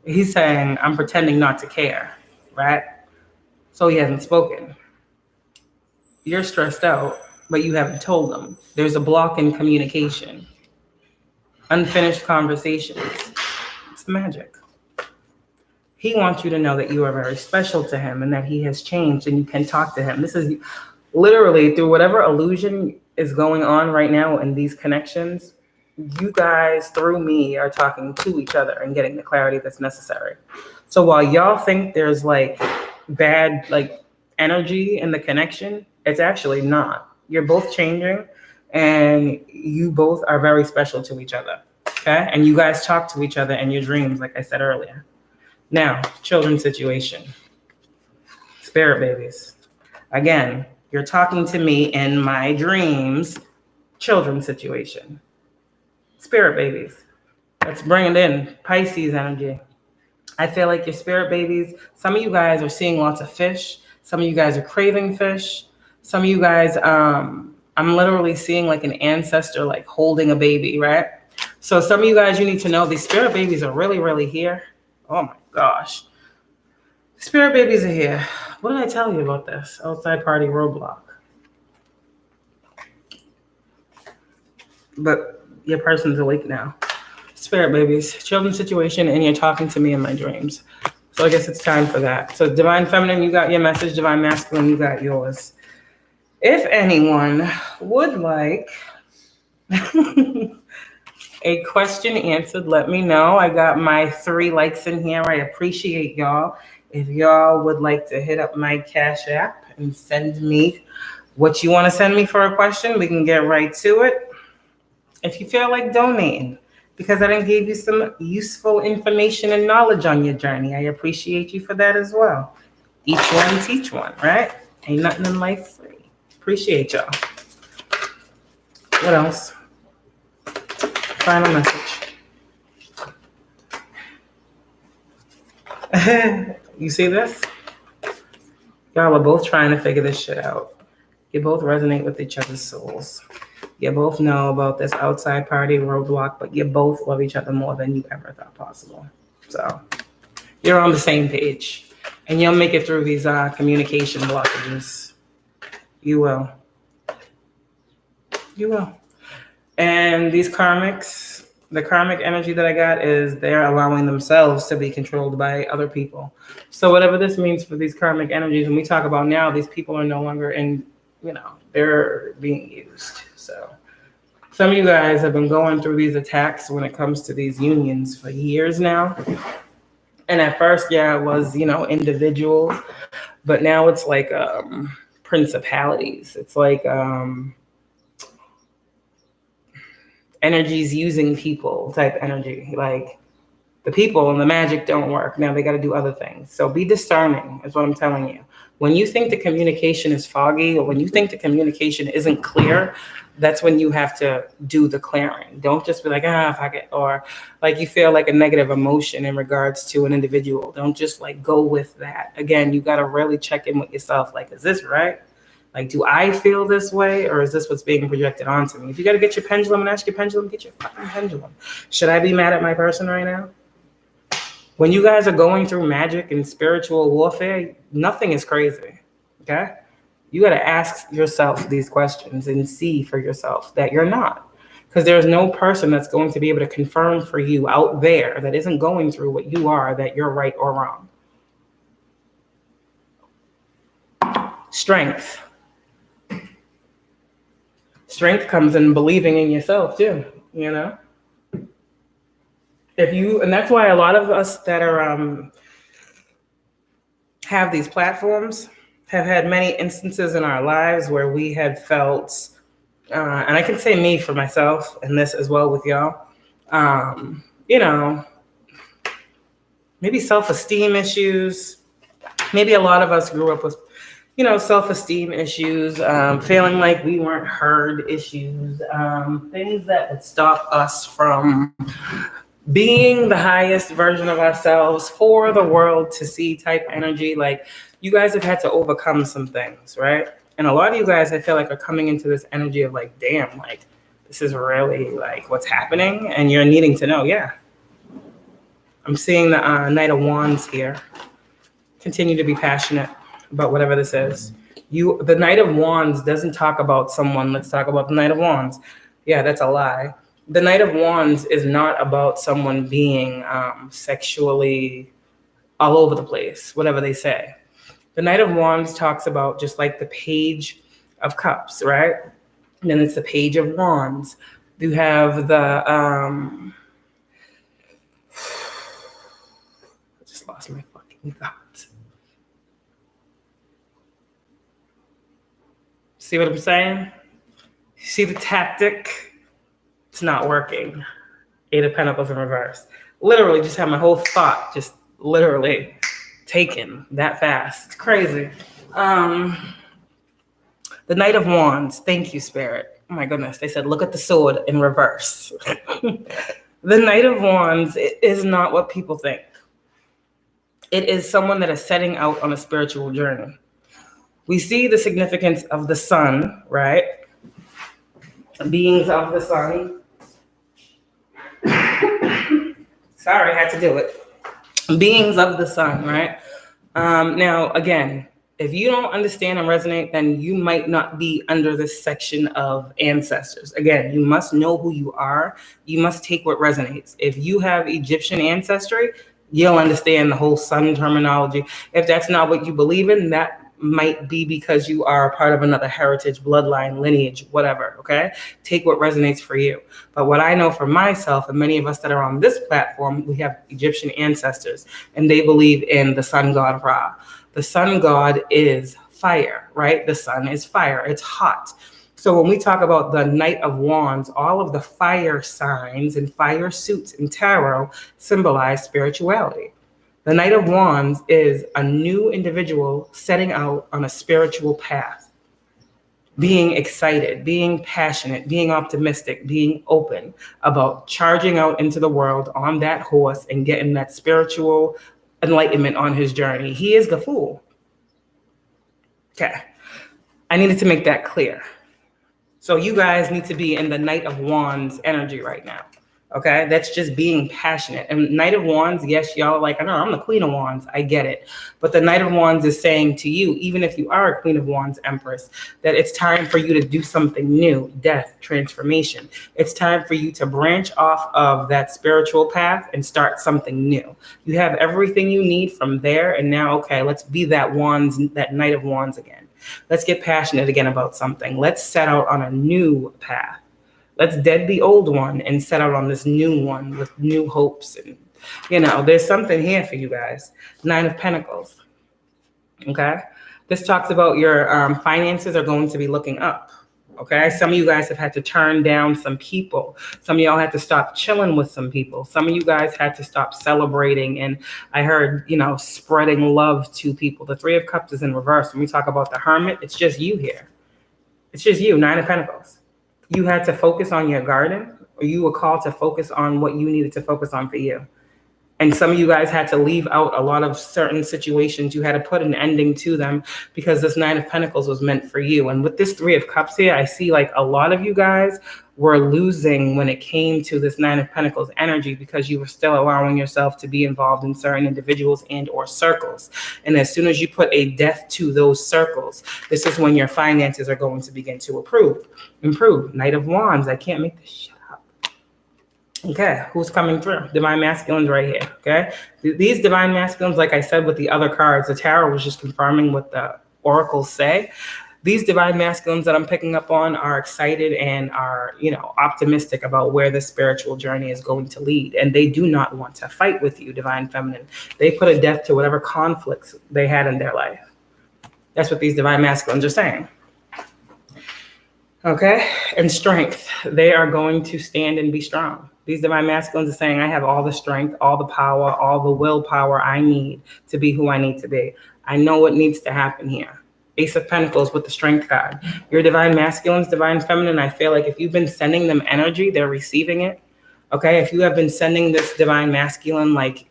He's saying, I'm pretending not to care, right? So he hasn't spoken. You're stressed out, but you haven't told him. There's a block in communication. Unfinished conversations. It's magic. He wants you to know that you are very special to him and that he has changed and you can talk to him. This is literally through whatever illusion is going on right now in these connections. You guys, through me, are talking to each other and getting the clarity that's necessary. So while y'all think there's like bad, like energy and the connection, it's actually not. You're both changing, and you both are very special to each other. Okay? And you guys talk to each other in your dreams, like I said earlier. Now, children's situation. Spirit babies. Again, you're talking to me in my dreams, children's situation. Spirit babies. Let's bring it in. Pisces energy. I feel like your spirit babies, some of you guys are seeing lots of fish. Some of you guys are craving fish. Some of you guys, I'm literally seeing like an ancestor like holding a baby, right? So some of you guys, you need to know these spirit babies are really, really here. Oh my gosh. Spirit babies are here. What did I tell you about this? Outside party roadblock. But your person's awake now. Spirit babies, children's situation, and you're talking to me in my dreams. So I guess it's time for that. So Divine Feminine, you got your message. Divine Masculine, you got yours. If anyone would like a question answered, let me know. I got my 3 likes in here. I appreciate y'all. If y'all would like to hit up my Cash App and send me what you want to send me for a question, we can get right to it. If you feel like donating, because I didn't give you some useful information and knowledge on your journey, I appreciate you for that as well. Each one teach one, right? Ain't nothing in life free. Appreciate y'all. What else? Final message. You see this? Y'all are both trying to figure this shit out. You both resonate with each other's souls. You both know about this outside party roadblock, but you both love each other more than you ever thought possible. So you're on the same page, and you'll make it through these communication blockages. You will. You will. And these karmics, the karmic energy that I got is they're allowing themselves to be controlled by other people. So whatever this means for these karmic energies, when we talk about now, these people are no longer in, they're being used. So some of you guys have been going through these attacks when it comes to these unions for years now. And at first, it was, individuals, but now it's like principalities. It's like energies using people type energy. Like the people and the magic don't work. Now they got to do other things. So be discerning is what I'm telling you. When you think the communication is foggy, or when you think the communication isn't clear, that's when you have to do the clearing. Don't just be like, fuck it. Or like you feel like a negative emotion in regards to an individual. Don't just like go with that. Again, you got to really check in with yourself. Like, is this right? Like, do I feel this way, or is this what's being projected onto me? If you got to get your pendulum and ask your pendulum, get your fucking pendulum. Should I be mad at my person right now? When you guys are going through magic and spiritual warfare, nothing is crazy, okay? You got to ask yourself these questions and see for yourself that you're not. Because there's no person that's going to be able to confirm for you out there that isn't going through what you are, that you're right or wrong. Strength. Strength comes in believing in yourself too, and that's why a lot of us that are have these platforms have had many instances in our lives where we had felt, and I can say me for myself and this as well with y'all, maybe self-esteem issues. Maybe a lot of us grew up with, self-esteem issues, feeling like we weren't heard issues, things that would stop us from being the highest version of ourselves for the world to see type energy. Like you guys have had to overcome some things, right? And a lot of you guys, I feel like, are coming into this energy of like, damn, like this is really like what's happening. And you're needing to know, I'm seeing the Knight of Wands here. Continue to be passionate about whatever this is. The Knight of Wands doesn't talk about someone. Let's talk about the Knight of Wands. Yeah, that's a lie. The Knight of Wands is not about someone being sexually all over the place, whatever they say. The Knight of Wands talks about just like the Page of Cups, right? And then it's the Page of Wands. You have the, I just lost my fucking thoughts. See what I'm saying? See the tactic? It's not working. 8 of Pentacles in reverse. Literally just had my whole thought just literally taken that fast. It's crazy. The Knight of Wands. Thank you, Spirit. Oh my goodness. They said, look at the sword in reverse. The Knight of Wands is not what people think. It is someone that is setting out on a spiritual journey. We see the significance of the sun, right? Beings of the sun. Sorry, I had to do it. Beings of the sun, right? Now, again, if you don't understand and resonate, then you might not be under this section of ancestors. Again, you must know who you are. You must take what resonates. If you have Egyptian ancestry, you'll understand the whole sun terminology. If that's not what you believe in, that might be because you are a part of another heritage, bloodline, lineage, whatever, okay? Take what resonates for you. But what I know for myself and many of us that are on this platform, we have Egyptian ancestors, and they believe in the sun god Ra. The sun god is fire, right? The sun is fire. It's hot. So when we talk about the Knight of Wands, all of the fire signs and fire suits in tarot symbolize spirituality. The Knight of Wands is a new individual setting out on a spiritual path, being excited, being passionate, being optimistic, being open about charging out into the world on that horse and getting that spiritual enlightenment on his journey. He is the Fool. Okay. I needed to make that clear. So you guys need to be in the Knight of Wands energy right now. Okay, that's just being passionate. And Knight of Wands, yes, y'all are like, I know, I'm the Queen of Wands. I get it. But the Knight of Wands is saying to you, even if you are a Queen of Wands Empress, that it's time for you to do something new, death, transformation. It's time for you to branch off of that spiritual path and start something new. You have everything you need from there. And now, okay, let's be that Wands, that Knight of Wands again. Let's get passionate again about something. Let's set out on a new path. Let's dead the old one and set out on this new one with new hopes. And, you know, there's something here for you guys. 9 of Pentacles. Okay. This talks about your finances are going to be looking up. Okay. Some of you guys have had to turn down some people. Some of y'all had to stop chilling with some people. Some of you guys had to stop celebrating. And I heard, you know, spreading love to people. The 3 of Cups is in reverse. When we talk about the Hermit, it's just you here. It's just you, 9 of Pentacles. You had to focus on your garden, or you were called to focus on what you needed to focus on for you. And some of you guys had to leave out a lot of certain situations. You had to put an ending to them because this 9 of Pentacles was meant for you. And with this 3 of Cups here, I see like a lot of you guys were losing when it came to this 9 of Pentacles energy because you were still allowing yourself to be involved in certain individuals and or circles. And as soon as you put a death to those circles, this is when your finances are going to begin to improve. Knight of Wands. I can't make this shit up. Okay, who's coming through? Divine Masculines right here, okay? These Divine Masculines, like I said with the other cards, the tarot was just confirming what the oracles say. These Divine Masculines that I'm picking up on are excited and are, you know, optimistic about where the spiritual journey is going to lead. And they do not want to fight with you, Divine Feminine. They put a death to whatever conflicts they had in their life. That's what these Divine Masculines are saying. Okay, and strength. They are going to stand and be strong. These Divine Masculines are saying, I have all the strength, all the power, all the willpower I need to be who I need to be. I know what needs to happen here. Ace of Pentacles with the Strength card. Your Divine Masculines, Divine Feminine, I feel like if you've been sending them energy, they're receiving it. Okay, if you have been sending this Divine Masculine, like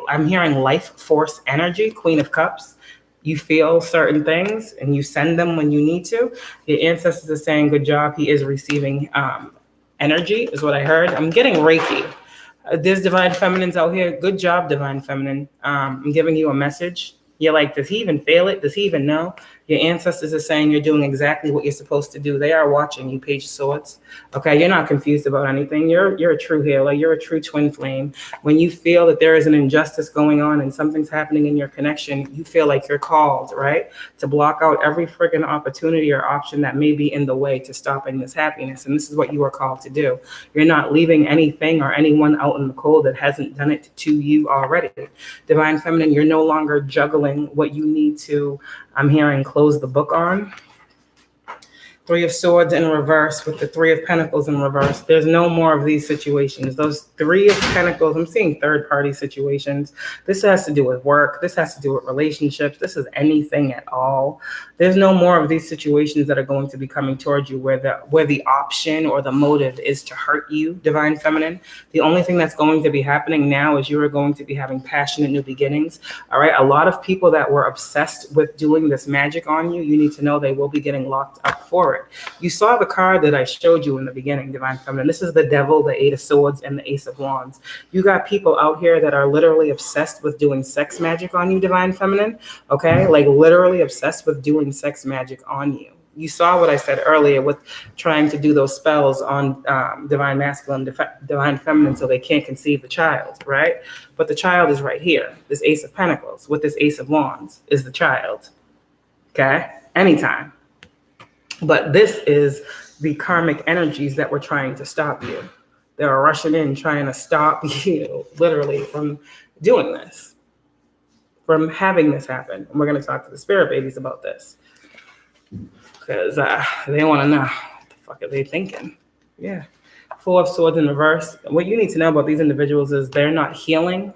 I'm hearing life force energy, Queen of Cups, you feel certain things and you send them when you need to. The ancestors are saying, good job. He is receiving energy is what I heard. I'm getting Reiki. There's Divine Feminines out here. Good job, Divine Feminine. I'm giving you a message. You're like, does he even feel it? Does he even know? Your ancestors are saying you're doing exactly what you're supposed to do. They are watching you, Page of Swords. Okay, you're not confused about anything. You're a true healer. You're a true twin flame. When you feel that there is an injustice going on and something's happening in your connection, you feel like you're called, right, to block out every friggin' opportunity or option that may be in the way to stopping this happiness. And this is what you are called to do. You're not leaving anything or anyone out in the cold that hasn't done it to you already. Divine Feminine, you're no longer juggling what you need to, I'm hearing, close the book on. Three of Swords in reverse with the Three of Pentacles in reverse. There's no more of these situations. Those Three of Pentacles, I'm seeing third-party situations. This has to do with work. This has to do with relationships. This is anything at all. There's no more of these situations that are going to be coming towards you where the option or the motive is to hurt you, Divine Feminine. The only thing that's going to be happening now is you are going to be having passionate new beginnings. All right. A lot of people that were obsessed with doing this magic on you, you need to know they will be getting locked up for it. You saw the card that I showed you in the beginning, Divine Feminine. This is the Devil, the Eight of Swords, and the Ace of Wands. You got people out here that are literally obsessed with doing sex magic on you, Divine Feminine. Okay, like literally obsessed with doing sex magic on you. You saw what I said earlier with trying to do those spells on Divine Masculine, Divine Feminine, so they can't conceive the child, right? But the child is right here. This Ace of Pentacles with this Ace of Wands is the child. Okay, anytime. But this is the karmic energies that were trying to stop you. They are rushing in, trying to stop you, literally, from doing this, from having this happen. And we're going to talk to the spirit babies about this because they want to know what the fuck are they thinking. Yeah. Four of Swords in reverse. What you need to know about these individuals is they're not healing.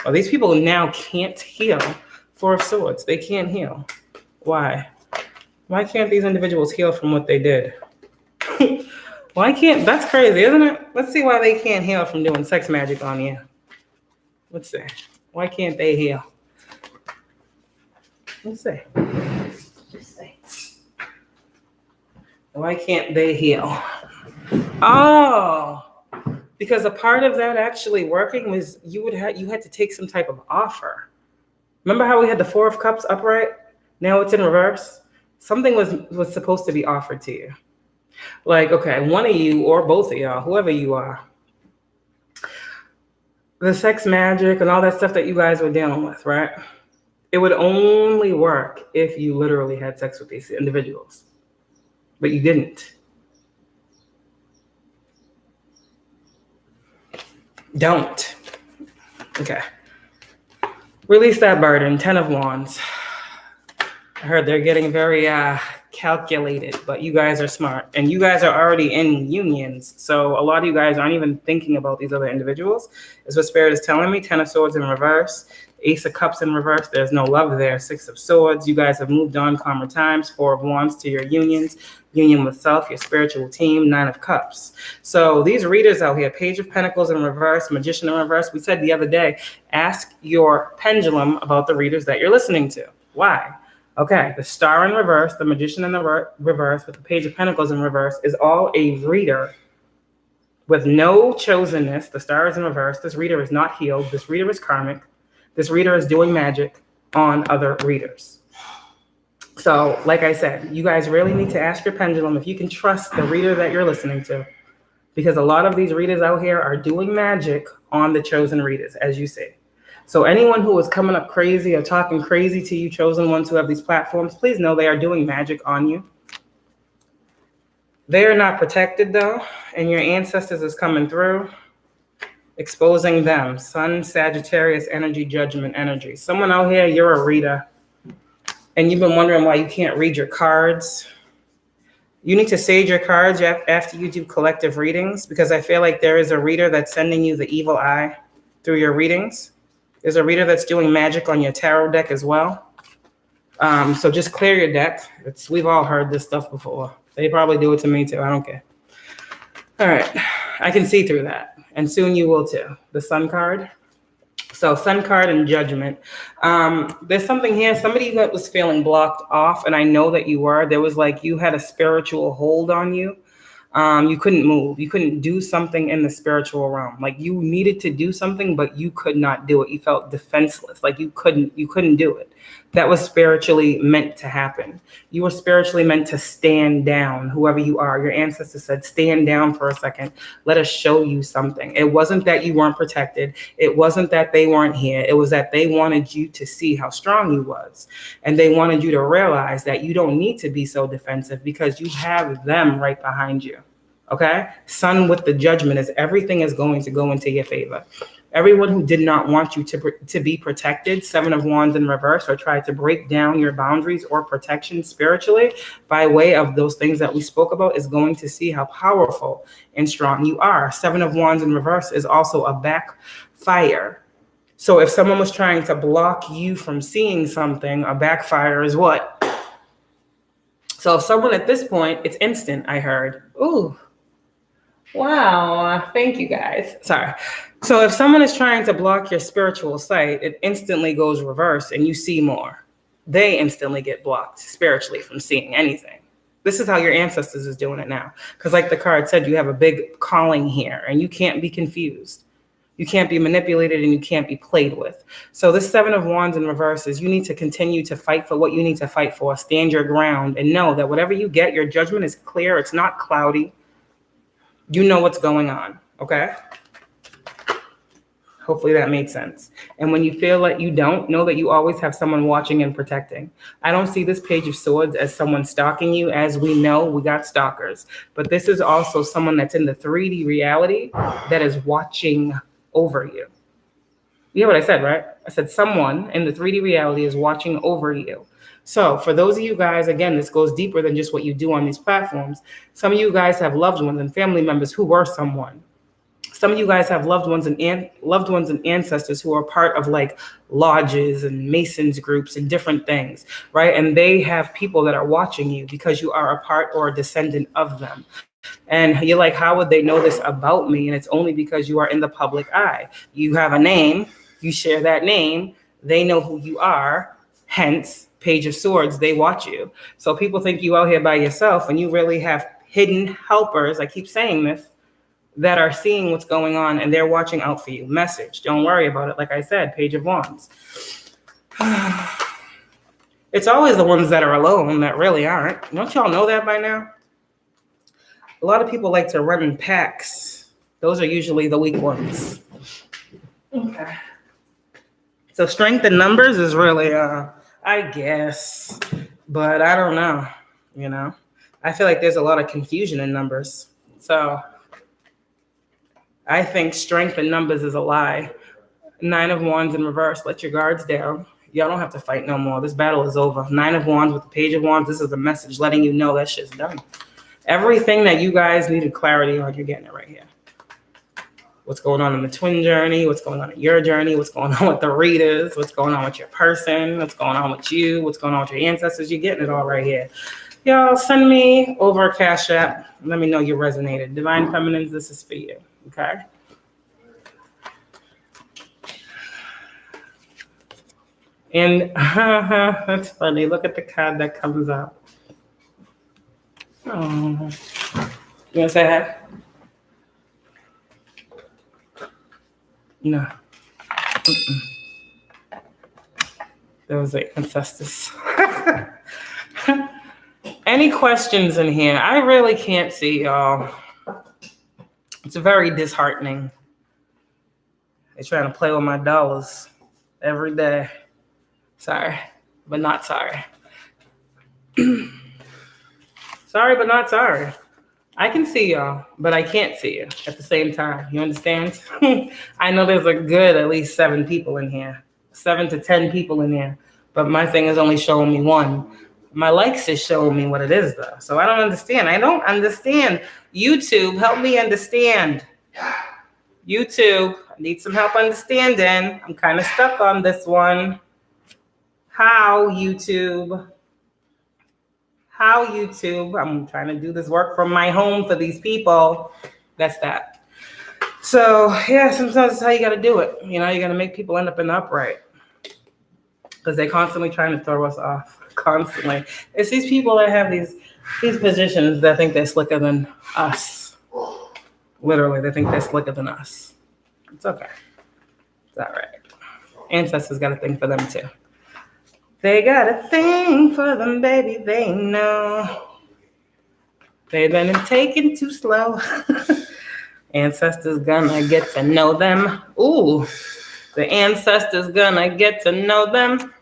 Well, these people now can't heal. Four of Swords. They can't heal. Why? Why can't these individuals heal from what they did? Why can't, that's crazy, isn't it? Let's see why they can't heal from doing sex magic on you. Let's see. Why can't they heal? Let's see. Let's see. Why can't they heal? Oh, because a part of that actually working was you had to take some type of offer. Remember how we had the Four of Cups upright? Now it's in reverse. Something was supposed to be offered to you. Like, okay, one of you or both of y'all, whoever you are, the sex magic and all that stuff that you guys were dealing with, right? It would only work if you literally had sex with these individuals, but you didn't. Don't. Okay. Release that burden. 10 of Wands. I heard they're getting very calculated, but you guys are smart and you guys are already in unions. So a lot of you guys aren't even thinking about these other individuals. Is what Spirit is telling me. 10 of Swords in reverse, Ace of Cups in reverse. There's no love there. 6 of Swords. You guys have moved on, calmer times. 4 of Wands to your unions, union with self, your spiritual team. 9 of Cups. So these readers out here, Page of Pentacles in reverse, Magician in reverse. We said the other day, ask your pendulum about the readers that you're listening to. Why? Okay, the Star in reverse, the Magician in the reverse, with the Page of Pentacles in reverse is all a reader with no chosenness. The Star is in reverse. This reader is not healed. This reader is karmic. This reader is doing magic on other readers. So, like I said, you guys really need to ask your pendulum if you can trust the reader that you're listening to, because a lot of these readers out here are doing magic on the chosen readers, as you see. So anyone who is coming up crazy or talking crazy to you, chosen ones who have these platforms, please know they are doing magic on you. They are not protected though, and your ancestors is coming through, exposing them. Sun, Sagittarius energy, Judgment energy. Someone out here, you're a reader, and you've been wondering why you can't read your cards. You need to sage your cards after you do collective readings, because I feel like there is a reader that's sending you the evil eye through your readings. There's a reader that's doing magic on your tarot deck as well. So just clear your deck. We've all heard this stuff before. They probably do it to me too. I don't care. All right. I can see through that. And soon you will too. The Sun card. So Sun card and Judgment. There's something here. Somebody that was feeling blocked off, and I know that you were. There was like you had a spiritual hold on you. You couldn't move. You couldn't do something in the spiritual realm. Like you needed to do something, but you could not do it. You felt defenseless. Like you couldn't do it. That was spiritually meant to happen. You were spiritually meant to stand down, whoever you are. Your ancestors said, stand down for a second. Let us show you something. It wasn't that you weren't protected. It wasn't that they weren't here. It was that they wanted you to see how strong you was. And they wanted you to realize that you don't need to be so defensive because you have them right behind you. Okay? Sun with the Judgment is everything is going to go into your favor. Everyone who did not want you to be protected, 7 of Wands in reverse, or tried to break down your boundaries or protection spiritually by way of those things that we spoke about, is going to see how powerful and strong you are. 7 of Wands in reverse is also a backfire. So if someone was trying to block you from seeing something, a backfire is what? So if someone at this point, it's instant, I heard. Ooh. Wow. Thank you guys. Sorry. So if someone is trying to block your spiritual sight, it instantly goes reverse and you see more. They instantly get blocked spiritually from seeing anything. This is how your ancestors is doing it now. Because like the card said, you have a big calling here and you can't be confused. You can't be manipulated and you can't be played with. So this 7 of Wands in reverse is you need to continue to fight for what you need to fight for. Stand your ground and know that whatever you get, your judgment is clear. It's not cloudy. You know what's going on, okay? Hopefully that made sense. And when you feel like you don't, know that you always have someone watching and protecting. I don't see this Page of Swords as someone stalking you. As we know, we got stalkers. But this is also someone that's in the 3D reality that is watching over you. You hear what I said, right? I said someone in the 3D reality is watching over you. So for those of you guys, again, this goes deeper than just what you do on these platforms. Some of you guys have loved ones and family members who were someone. Some of you guys have loved ones and ancestors who are part of like lodges and Masons groups and different things, right? And they have people that are watching you because you are a part or a descendant of them. And you're like, how would they know this about me? And it's only because you are in the public eye. You have a name, you share that name, they know who you are, hence Page of Swords, they watch you. So people think you out here by yourself and you really have hidden helpers, I keep saying this, that are seeing what's going on and they're watching out for you. Message, don't worry about it. Like I said, Page of Wands. It's always the ones that are alone that really aren't. Don't y'all know that by now? A lot of people like to run in packs. Those are usually the weak ones. Okay. So strength in numbers is really, I guess, but I don't know, you know. I feel like there's a lot of confusion in numbers. So I think strength in numbers is a lie. 9 of Wands in reverse, let your guards down. Y'all don't have to fight no more. This battle is over. 9 of Wands with the Page of Wands, this is a message letting you know that shit's done. Everything that you guys needed clarity on, you're getting it right here. What's going on in the twin journey? What's going on in your journey? What's going on with the readers? What's going on with your person? What's going on with you? What's going on with your ancestors? You're getting it all right here. Y'all send me over a Cash App. Let me know you resonated. Divine Feminines, this is for you, okay? And that's funny. Look at the card that comes up. Oh, you want to say hi? No. Those are ancestors. Any questions in here? I really can't see y'all. It's very disheartening. They're trying to play with my dollars every day. Sorry, but not sorry. Sorry, but not sorry. I can see y'all, but I can't see you at the same time. You understand? I know there's a good at least 7 people in here, 7 to 10 people in here, but my thing is only showing me 1. My likes is showing me what it is though. So I don't understand. I don't understand. YouTube, help me understand. YouTube, I need some help understanding. I'm kind of stuck on this one. How, YouTube? How, YouTube? I'm trying to do this work from my home for these people. That's that. So, yeah, sometimes that's how you got to do it. You know, you got to make people end up in the upright. Because they're constantly trying to throw us off. Constantly. It's these people that have these positions that think they're slicker than us. Literally, they think they're slicker than us. It's okay. It's all right. Ancestors got a thing for them, too. They got a thing for them, baby, they know. They've been taken too slow. Ancestors gonna get to know them. Ooh, the ancestors gonna get to know them.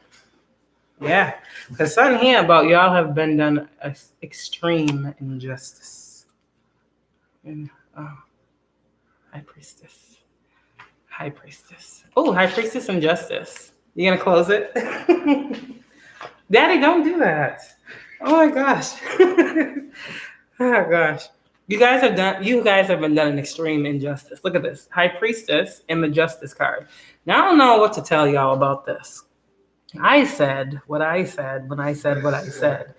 Yeah, because something here about y'all have been done extreme injustice. And, oh, hi, Priestess. High Priestess. Oh, High Priestess and Justice. You gonna close it? Daddy, don't do that. Oh my gosh. Oh gosh. You guys have been done an extreme injustice. Look at this. High Priestess and the Justice card. Now I don't know what to tell y'all about this. I said what I said when I said what I said.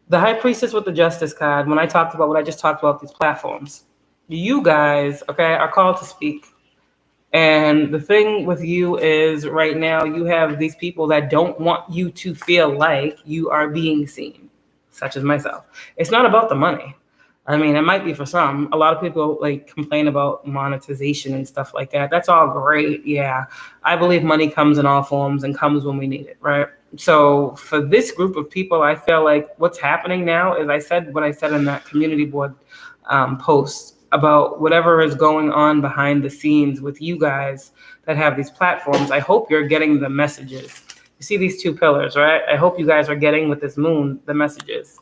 The High Priestess with the Justice card, when I talked about what I just talked about, these platforms, you guys, okay, are called to speak. And the thing with you is right now you have these people that don't want you to feel like you are being seen, such as myself. It's not about the money. I mean, it might be for some. A lot of people like complain about monetization and stuff like that. That's all great. Yeah. I believe money comes in all forms and comes when we need it, right? So for this group of people, I feel like what's happening now is I said what I said in that community board post about whatever is going on behind the scenes with you guys that have these platforms. I hope you're getting the messages. You see these two pillars, right? I hope you guys are getting with this moon the messages.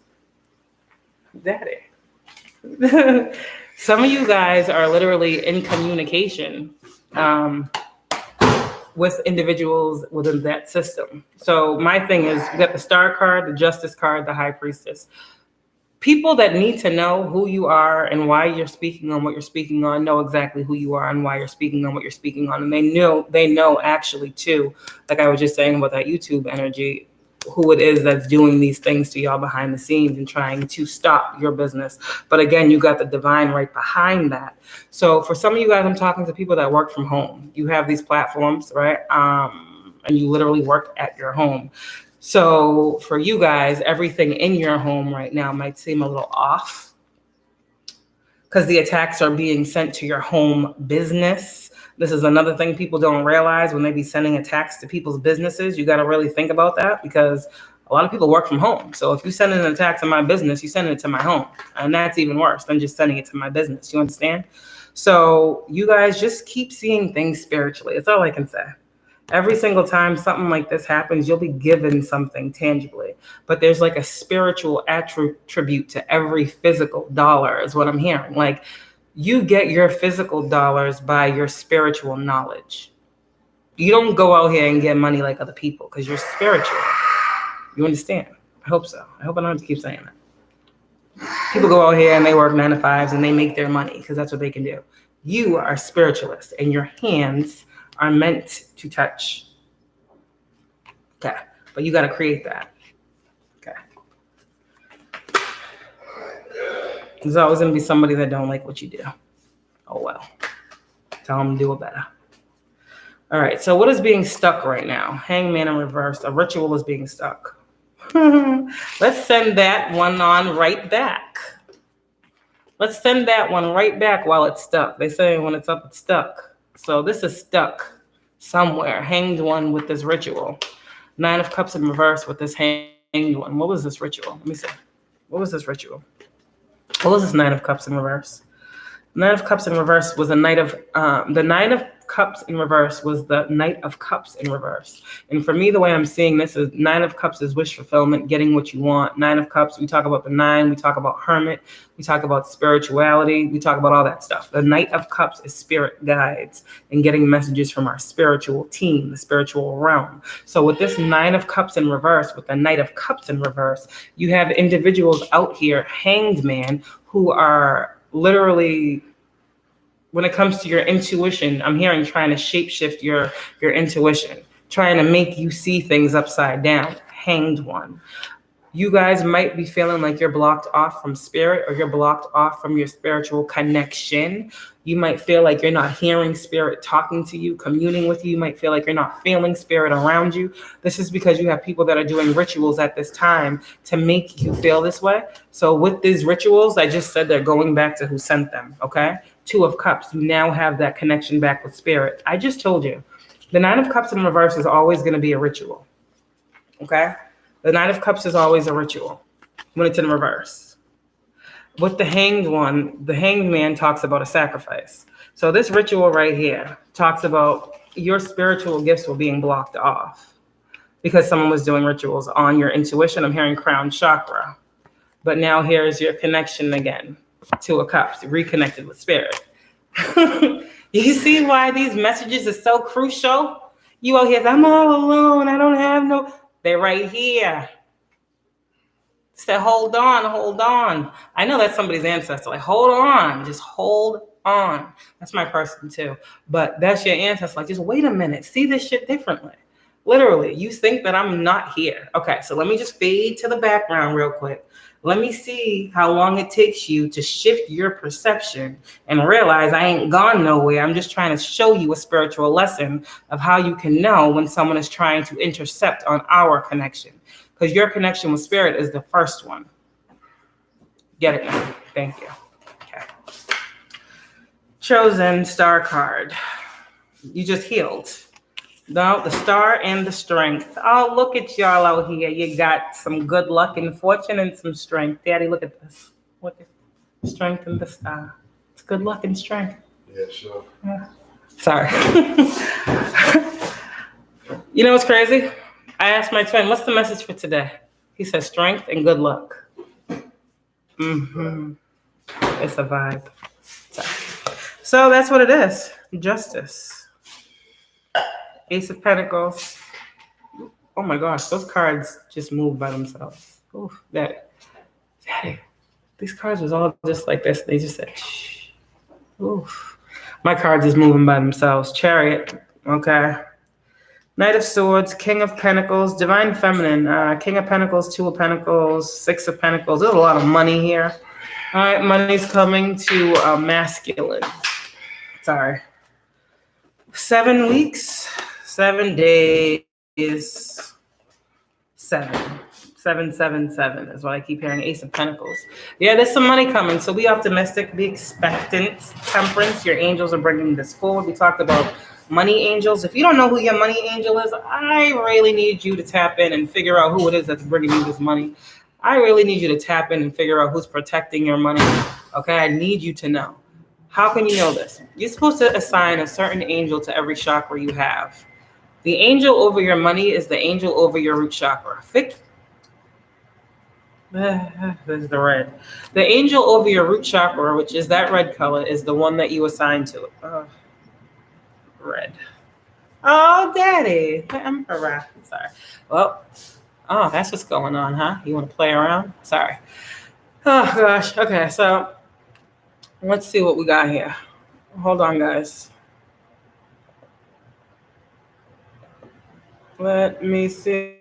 Daddy. Some of you guys are literally in communication with individuals within that system. So my thing is, you got the Star card, the Justice card, the High Priestess. People that need to know who you are and why you're speaking on what you're speaking on know exactly who you are and why you're speaking on what you're speaking on. And they know actually too, like I was just saying about that YouTube energy, who it is that's doing these things to y'all behind the scenes and trying to stop your business. But again, you got the divine right behind that. So for some of you guys, I'm talking to people that work from home. You have these platforms, right? And you literally work at your home. So for you guys, everything in your home right now might seem a little off because the attacks are being sent to your home business. This is another thing people don't realize when they be sending attacks to people's businesses. You got to really think about that because a lot of people work from home. So if you send an attack to my business, you send it to my home. And that's even worse than just sending it to my business. You understand? So you guys just keep seeing things spiritually. That's all I can say. Every single time something like this happens, you'll be given something tangibly. But there's like a spiritual attribute to every physical dollar is what I'm hearing. Like, you get your physical dollars by your spiritual knowledge. You don't go out here and get money like other people because you're spiritual. You understand? I hope so. I hope I don't have to keep saying that. People go out here and they work 9 to 5s and they make their money because that's what they can do. You are spiritualist and your hands are meant to touch. Okay. But you got to create that. Okay. There's always going to be somebody that don't like what you do. Oh, well. Tell them to do it better. All right. So what is being stuck right now? Hangman in reverse. A ritual is being stuck. Let's send that one on right back. Let's send that one right back while it's stuck. They say when it's up, it's stuck. So this is stuck somewhere. Hanged one with this ritual. 9 of Cups in reverse with this hanged one. What was this ritual? Let me see. What was this ritual? What was this 9 of Cups in reverse? 9 of Cups in reverse was the Knight of the 9 of Cups in reverse was the Knight of Cups in reverse. And for me, the way I'm seeing this is 9 of Cups is wish fulfillment, getting what you want. 9 of Cups, we talk about the 9, we talk about hermit, we talk about spirituality, we talk about all that stuff. The Knight of Cups is spirit guides and getting messages from our spiritual team, the spiritual realm. So with this 9 of Cups in reverse, with the Knight of Cups in reverse, you have individuals out here, hanged man, who are literally, when it comes to your intuition, I'm hearing trying to shapeshift your intuition, trying to make you see things upside down. Hanged one. You guys might be feeling like you're blocked off from spirit or you're blocked off from your spiritual connection. You might feel like you're not hearing spirit talking to you, communing with you. You might feel like you're not feeling spirit around you. This is because you have people that are doing rituals at this time to make you feel this way. So with these rituals, I just said they're going back to who sent them, okay? 2 of Cups, you now have that connection back with spirit. I just told you, the 9 of Cups in reverse is always going to be a ritual, okay? The 9 of Cups is always a ritual when it's in reverse. With the hanged one, the hanged man talks about a sacrifice. So this ritual right here talks about your spiritual gifts were being blocked off because someone was doing rituals on your intuition. I'm hearing crown chakra. But now here's your connection again. 2 of Cups, reconnected with spirit. You see why these messages are so crucial? You out here, I'm all alone. I don't have no. They're right here. Said, hold on, hold on. I know that's somebody's ancestor. Like, hold on, just hold on. That's my person too. But that's your ancestor. Like, just wait a minute. See this shit differently. Literally, you think that I'm not here. Okay, so let me just fade to the background real quick. Let me see how long it takes you to shift your perception and realize I ain't gone nowhere. I'm just trying to show you a spiritual lesson of how you can know when someone is trying to intercept on our connection. Because your connection with spirit is the first one. Get it now. Thank you. Okay. Chosen star card. You just healed. No, the star and the strength. Oh, look at y'all out here. You got some good luck and fortune and some strength. Daddy, look at this. Look at strength and the star. It's good luck and strength. Yeah, sure. Yeah. Sorry. You know what's crazy? I asked my twin, what's the message for today? He said strength and good luck. Mm-hmm. It's a vibe. So that's what it is. Justice. Ace of Pentacles. Oh my gosh, those cards just moved by themselves. Oof, these cards was all just like this. They just said, shh. Oof. My cards is moving by themselves. Chariot. Okay. Knight of Swords, King of Pentacles, Divine Feminine, King of Pentacles, Two of Pentacles, Six of Pentacles. There's a lot of money here. All right, money's coming to masculine. Sorry. 7 weeks, 7 days, 777 is what I keep hearing. Ace of Pentacles. Yeah, there's some money coming, so be optimistic, be expectant. Temperance, your angels are bringing this forward. We talked about money angels. If you don't know who your money angel is, I really need you to tap in and figure out who it is that's bringing you this money. I really need you to tap in and figure out who's protecting your money. Okay, I need you to know. How can you know this? You're supposed to assign a certain angel to every chakra you have. The angel over your money is the angel over your root chakra. There's the red. The angel over your root chakra, which is that red color, is the one that you assign to it. Red. Oh, Daddy, the Emperor. Sorry. Well, that's what's going on, huh? You want to play around? Sorry. Oh, gosh. Okay, so let's see what we got here. Hold on, guys. Let me see.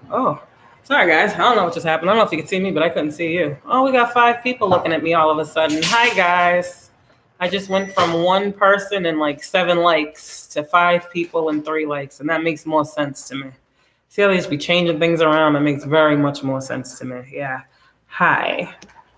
Oh, sorry, guys. I don't know what just happened. I don't know if you can see me, but I couldn't see you. Oh, we got 5 people looking at me all of a sudden. Hi, guys. I just went from 1 person and like 7 likes to 5 people and 3 likes, and that makes more sense to me. See how they just be changing things around? That makes very much more sense to me. Yeah. Hi.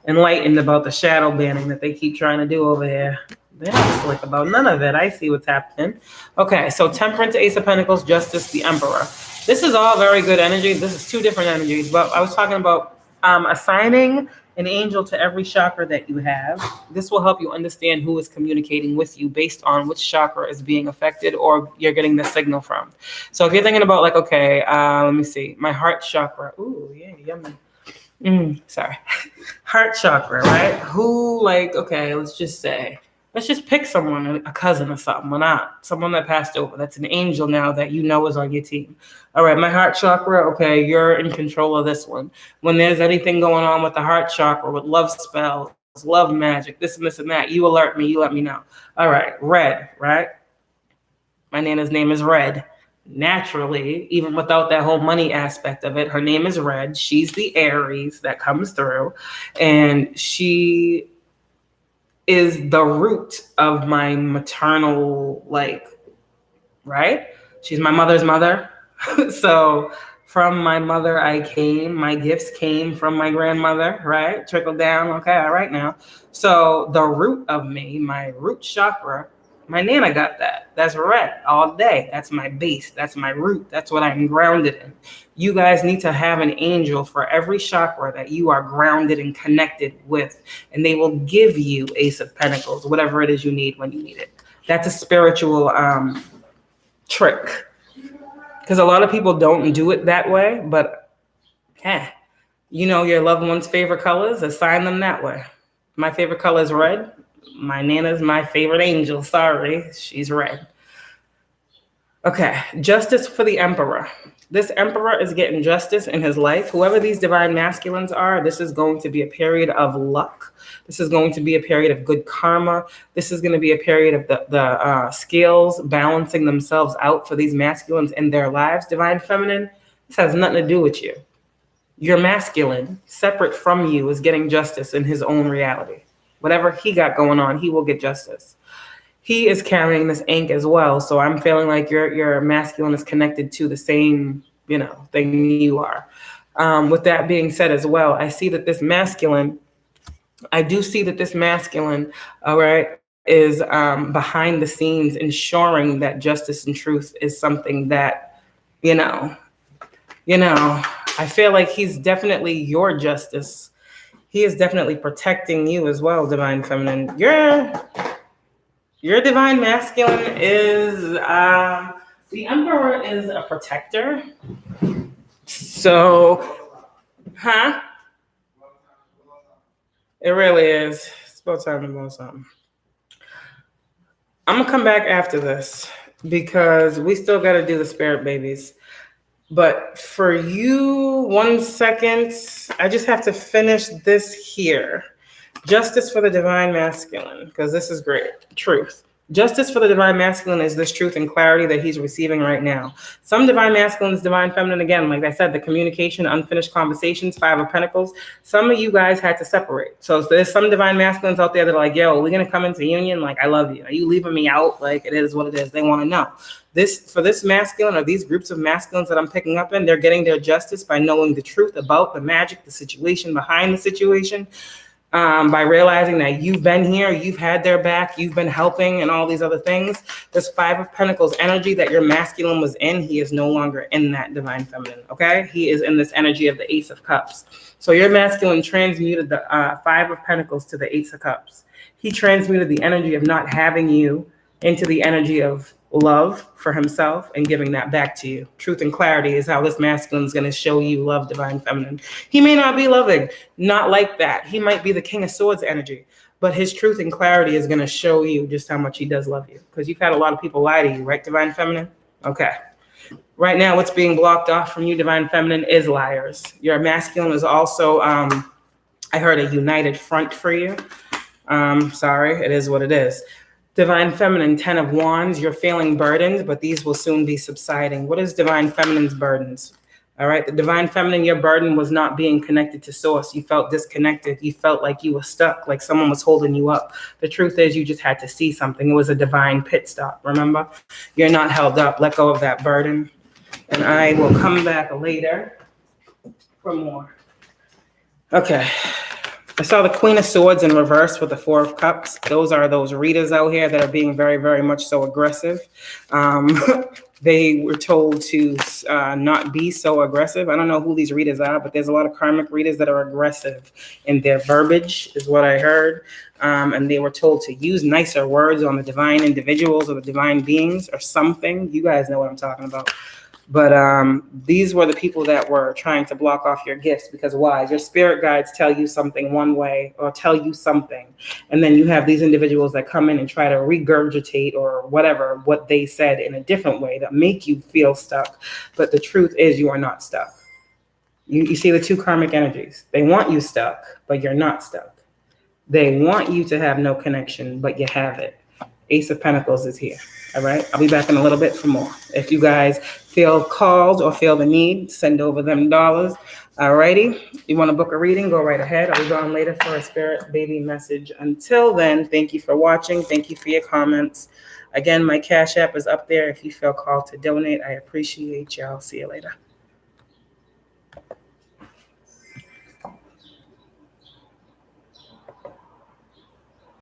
Enlightened about the shadow banning that they keep trying to do over here. They're not slick about none of it. I see what's happening. Okay, so Temperance, Ace of Pentacles, Justice, the Emperor. This is all very good energy. This is 2 different energies, but I was talking about assigning an angel to every chakra that you have. This will help you understand who is communicating with you based on which chakra is being affected or you're getting the signal from. So if you're thinking about like, okay, let me see, my heart chakra. Ooh, yeah, yummy. Sorry. Heart chakra, right? Who, like, okay, let's just pick someone, a cousin or something, or not, someone that passed over. That's an angel now that you know is on your team. All right, my heart chakra, okay, you're in control of this one. When there's anything going on with the heart chakra, with love spells, love magic, this and this and that, you alert me, you let me know. All right, Red, right? My Nana's name is Red. Naturally, even without that whole money aspect of it, her name is Red. She's the Aries that comes through, and she is the root of my maternal, like, right? She's my mother's mother. So from my mother, my gifts came from my grandmother, right? Trickled down. Okay, all right now. So the root of me, my root chakra, my Nana got that. That's red all day. That's my base. That's my root. That's what I'm grounded in. You guys need to have an angel for every chakra that you are grounded and connected with, and they will give you Ace of Pentacles, whatever it is you need when you need it. That's a spiritual trick, because a lot of people don't do it that way, but you know your loved one's favorite colors, assign them that way. My favorite color is red. My Nana's my favorite angel. Sorry, she's red. Okay, justice for the Emperor. This Emperor is getting justice in his life. Whoever these divine masculines are, this is going to be a period of luck. This is going to be a period of good karma. This is going to be a period of the scales balancing themselves out for these masculines in their lives. Divine Feminine, this has nothing to do with you. Your masculine, separate from you, is getting justice in his own reality. Whatever he got going on, he will get justice. He is carrying this ink as well. So I'm feeling like your masculine is connected to the same, thing you are. With that being said as well, I do see that this masculine, all right, is behind the scenes ensuring that justice and truth is something that, I feel like he's definitely your justice. He is definitely protecting you as well, Divine Feminine. Your divine masculine is, the Emperor is a protector. So, It really is. It's about time to know something. I'm going to come back after this because we still got to do the spirit babies. But for you, 1 second, I just have to finish this here. Justice for the divine masculine, because this is great. Truth. Justice for the divine masculine is this truth and clarity that he's receiving right now. Some divine masculines, divine feminine, again, like I said, the communication, unfinished conversations, 5 of Pentacles. Some of you guys had to separate. So there's some divine masculines out there that are like, yo, we're going to come into union. Like, I love you. Are you leaving me out? Like, it is what it is. They want to know. For this masculine or these groups of masculines that I'm picking up in, they're getting their justice by knowing the truth about the magic, the situation behind the situation. By realizing that you've been here, you've had their back, you've been helping and all these other things. This 5 of Pentacles energy that your masculine was in, he is no longer in that divine feminine, okay? He is in this energy of the Ace of Cups. So your masculine transmuted the 5 of Pentacles to the Ace of Cups. He transmuted the energy of not having you into the energy of love for himself and giving that back to you. Truth and clarity is how this masculine is going to show you love, divine feminine. He may not be loving, not like that. He might be the King of Swords energy, but his truth and clarity is going to show you just how much he does love you, because you've had a lot of people lie to you, right, divine feminine? Okay. Right now, what's being blocked off from you, divine feminine, is liars. Your masculine is also, I heard, a united front for you. Sorry, it is what it is. Divine Feminine, 10 of Wands, you're feeling burdens, but these will soon be subsiding. What is Divine Feminine's burdens? All right, the Divine Feminine, your burden was not being connected to source. You felt disconnected. You felt like you were stuck, like someone was holding you up. The truth is you just had to see something. It was a divine pit stop, remember? You're not held up. Let go of that burden. And I will come back later for more. Okay. I saw the Queen of Swords in reverse with the 4 of Cups. Those are those readers out here that are being very, very much so aggressive. They were told to not be so aggressive. I don't know who these readers are, but there's a lot of karmic readers that are aggressive in their verbiage, is what I heard. And they were told to use nicer words on the divine individuals or the divine beings or something. You guys know what I'm talking about. But these were the people that were trying to block off your gifts, because why? Your spirit guides tell you something one way or tell you something. And then you have these individuals that come in and try to regurgitate or whatever, what they said in a different way that make you feel stuck. But the truth is you are not stuck. You see the 2 karmic energies. They want you stuck, but you're not stuck. They want you to have no connection, but you have it. Ace of Pentacles is here. All right. I'll be back in a little bit for more. If you guys feel called or feel the need, send over them dollars. All righty. You want to book a reading? Go right ahead. I'll be on later for a spirit baby message. Until then, thank you for watching. Thank you for your comments. Again, my Cash App is up there if you feel called to donate. I appreciate y'all. See you later.